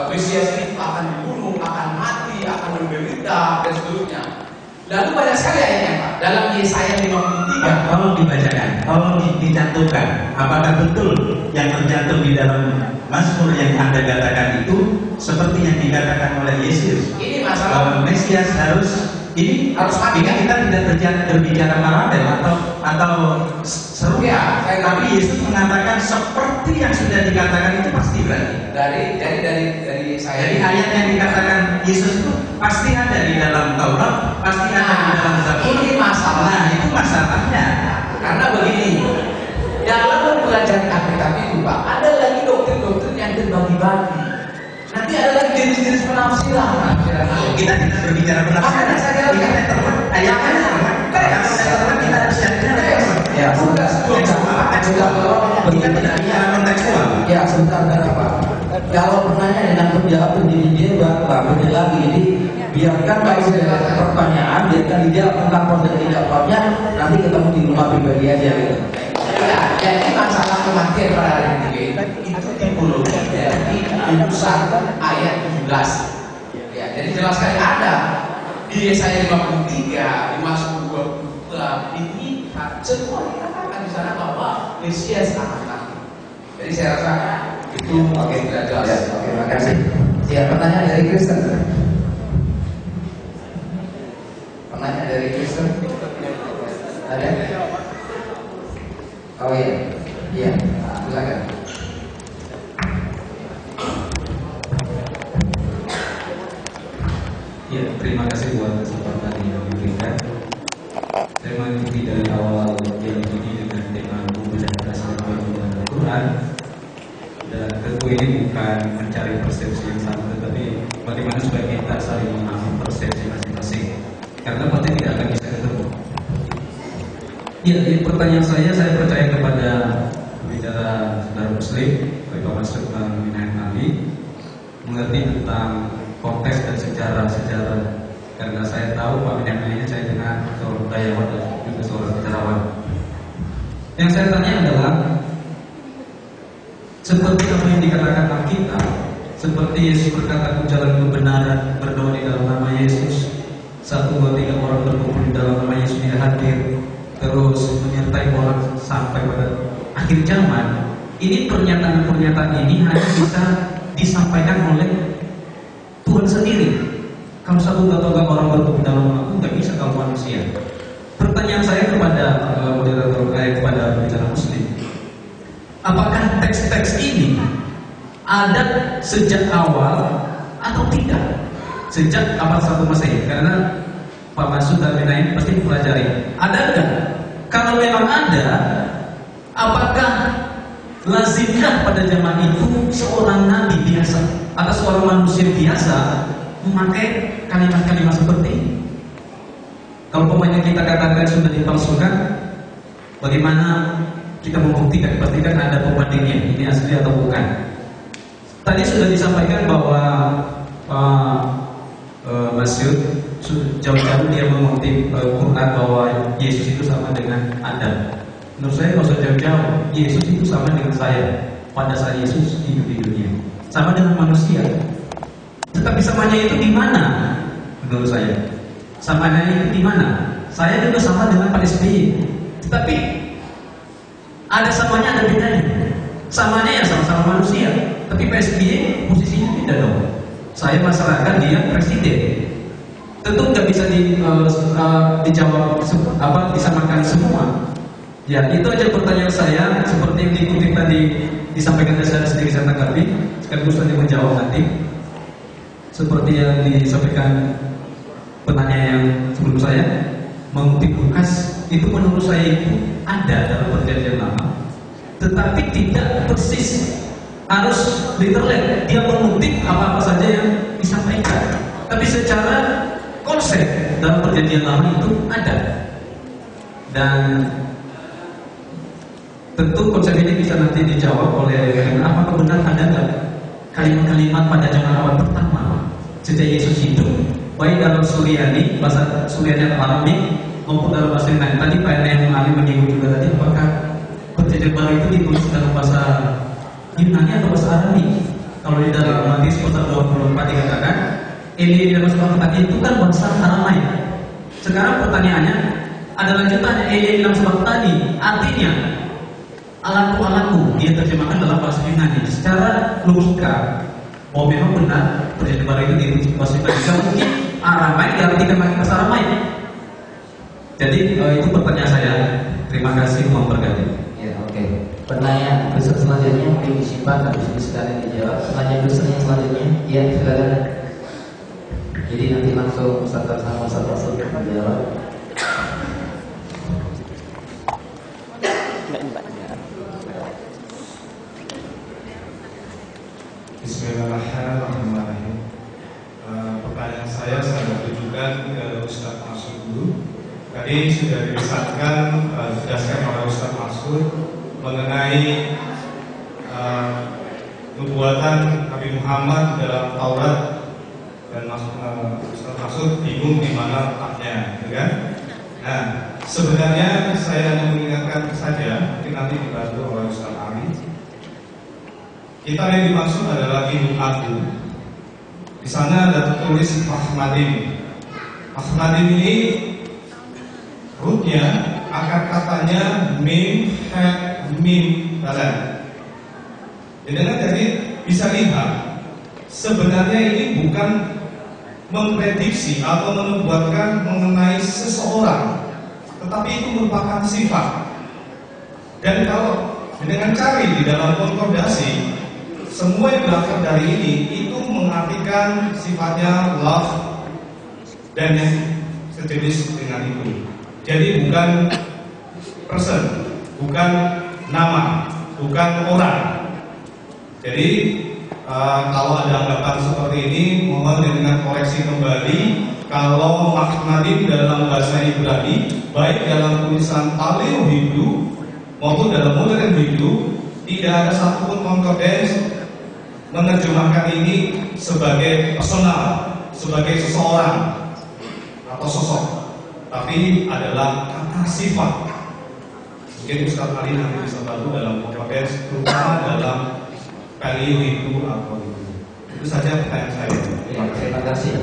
[SPEAKER 6] Mesias itu akan dibunuh, akan mati, akan menderita dan seterusnya. Lalu banyak sekali ayatnya Pak. Dalam Yesaya 53.
[SPEAKER 8] Tolong dibacakan, tolong dicantumkan. Apakah betul yang tercantum di dalam Mazmur yang Anda katakan itu seperti yang dikatakan oleh Yesus?
[SPEAKER 6] Ini masalah
[SPEAKER 8] Mesias harus
[SPEAKER 6] mati.
[SPEAKER 8] Ini kita tidak berbicara paralel atau seru
[SPEAKER 6] ya.
[SPEAKER 8] Tapi Yesus mengatakan seperti yang sudah dikatakan itu pasti berarti.
[SPEAKER 6] Dari saya.
[SPEAKER 8] Jadi ayat yang dikatakan Yesus itu pasti ada di dalam Taurat, pasti ada di dalam Zabur.
[SPEAKER 6] Ini masalah.
[SPEAKER 8] Nah, itu masalahnya.
[SPEAKER 6] Karena begini, dalam pelajaran Alkitab itu Pak, ada lagi doktrin-doktrin yang terbagi-bagi. Nanti ada lagi jenis-jenis penafsiran.
[SPEAKER 8] Kita tidak berbicara penafsiran. Ini meterman. Ayatnya meterman. Kalau meterman kita harus jadikan.
[SPEAKER 2] Ya, sebentar.
[SPEAKER 8] Kita tidak bicara kontekstual.
[SPEAKER 2] Ya, sebentar Pak. Kalau pertanyaan dengan penjawab sendiri dia Pak, beda lagi. Jadi biarkan kalau sudah ada pertanyaan, biarkan dijawab tentang proses dijawabnya. Nanti ketemu di rumah pribadi aja gitu.
[SPEAKER 6] Ya, jadi masalah kematian pada hari ini itu tipologi dari Yudas ayat 17. Ya, jadi jelas sekali ada di Yesaya 53, di Mazmur 22 ini semua dikatakan di sana bahwa Mesias akan datang. Jadi saya rasa itu tidak jelas.
[SPEAKER 2] Ya, oke, terima kasih. Ya, pertanyaan dari Kristen. Pertanyaan dari Kristen. Ada? Oh iya, iya, silakan.
[SPEAKER 9] Ya, terima kasih buat kesempatan yang diberikan. Saya mengikuti dari awal dialog ini dengan tema buku dan dasar pembacaan Al-Quran. Dan tentu ini bukan mencari persepsi yang sama, tetapi bagaimana supaya kita saling memahami persepsi masing-masing. Karena pasti tidak akan bisa ketemu. Ya, di pertanyaan saya percaya kepada bicara saudara Muslim, baik Pak Mas Minahan Ali, mengerti tentang konteks dan sejarah karena saya tahu Pak penyampaiannya saya dengar seorang budayawan dan juga seorang sejarawan. Yang saya tanya adalah seperti apa yang dikatakan Alkitab, seperti Yesus berkata, "Aku jalan kebenaran, berdoa di dalam nama Yesus. 1, 2, 3 orang berkumpul di dalam nama Yesus dia hadir." Terus menyertai orang sampai pada akhir zaman. Ini pernyataan-pernyataan ini hanya bisa disampaikan oleh Tuhan sendiri. Kalau 1 atau 2 orang berkumpul dalam nama itu nggak bisa kalau manusia. Pertanyaan saya kepada moderator, kepada pembicara Muslim, apakah teks-teks ini ada sejak awal atau tidak? Sejak abad 1 Masehi? Karena Pak Masud dan lain-lain pasti dipelajari. Ada enggak? Kalau memang ada, apakah lazimkah pada zaman itu seorang nabi biasa atau seorang manusia biasa memakai kalimat-kalimat seperti ini? Kalau pemainnya kita katakan sudah dipalsukan, bagaimana kita membuktikan? Pastikan ada pembandingnya, ini asli atau bukan. Tadi sudah disampaikan bahwa Mas Yud jauh-jauh dia mengutip Quran bahwa Yesus itu sama dengan Adam. Menurut saya nggak usah jauh-jauh, Yesus itu sama dengan saya pada saat Yesus hidup di dunia, sama dengan manusia. Tetapi samanya itu di mana? Menurut saya, samanya itu di mana? Saya juga sama dengan Pak SBY, tetapi ada samanya, ada bedanya. Samanya ya sama-sama manusia, tapi Pak SBY posisinya beda dong. Saya masyarakat, dia presiden. Tentu nggak bisa dijawab disamakan semua. Ya, itu aja pertanyaan saya. Seperti yang dikutip tadi disampaikan saya sedikit saya tanggapi, sekaligus tadi menjawab nanti. Seperti yang disampaikan penanya yang sebelum saya, mengutip Lukas, itu menurut saya itu ada dalam perjanjian lama, tetapi tidak persis harus literal. Dia mengutip apa-apa saja yang disampaikan, tapi secara konsep dalam perjanjian lama itu ada. Dan tentu konsep ini bisa nanti dijawab oleh apakah benar ada nggak kalimat-kalimat pada zaman awal pertama sejak Yesus hidup, baik dalam Suryani, bahasa Suryani atau Arabik, maupun dalam bahasa Yunani. Tadi Pak Yang Ali menyinggung juga tadi, apakah perjanjian baru itu ditulis dalam bahasa Yunani atau bahasa Arabik? Kalau di dalam Matius pasal 24 dikatakan, ini dalam Al-Quran itu kan bahasa Aramaik. Sekarang pertanyaannya ada lanjutannya, Eli dalam sebab tadi artinya alatku, dia terjemahkan dalam bahasa Yunani. Secara logika, oh memang benar perjanjian baru itu ditulis bahasa Yunani. Tidak mungkin Aramaik diartikan pakai bahasa Aramaik. Jadi itu pertanyaan saya. Terima kasih, mohon berganti.
[SPEAKER 2] Ya, oke. Pertanyaan besar selanjutnya mungkin disimpan habis ini sekalian dijawab. Pertanyaan besar yang selanjutnya, ya silakan. Jadi nanti langsung satu sama satu menjawab.
[SPEAKER 10] Bismillahirrahmanirrahim. Pertanyaan saya tujukan ke Ustadz Masud dulu. Tadi sudah dijelaskan oleh Ustadz Masud mengenai nubuatan Nabi Muhammad dalam Taurat, dan Ustadz Masud bingung di mana letaknya, gitu kan? Nah, sebenarnya saya hanya mengingatkan saja, mungkin nanti dibantu oleh Ustadz Ali. Kitab yang dimaksud adalah Kitab Agung. Di sana ada tertulis Ahmadim. Ahmadim ini rutnya akar katanya mim, ha, mim, dalam. Jadi bisa lihat sebenarnya ini bukan memprediksi atau menubuatkan mengenai seseorang, tetapi itu merupakan sifat. Dan kalau dengan cari di dalam konkordasi, semua yang berasal dari ini itu mengartikan sifatnya love dan yang sejenis dengan itu. Jadi bukan person, bukan nama, bukan orang. Jadi kalau ada anggapan seperti ini, mohon dengan koreksi kembali. Kalau Ahmadim dalam bahasa Ibrani, baik dalam tulisan Paleo Hindu maupun dalam modern Hindu, tidak ada satupun konkordans menerjemahkan ini sebagai personal, sebagai seseorang. atau sosok, tapi adalah kata sifat. Mungkin Ustaz Ali nanti bisa bantu dalam konteks terutama dalam value itu atau itu. Itu saja pertanyaan saya.
[SPEAKER 2] Terima kasih.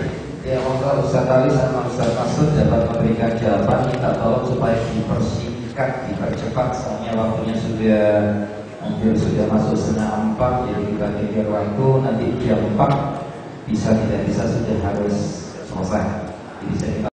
[SPEAKER 2] Ya, monggo Ustaz Ali sama Ustaz Masud dapat memberikan jawaban. Minta tolong supaya dipersingkat, dipercepat. Soalnya waktunya sudah masuk setengah 4, jadi kita pikir waktu nanti jam 4 bisa tidak bisa sudah harus selesai. Jadi saya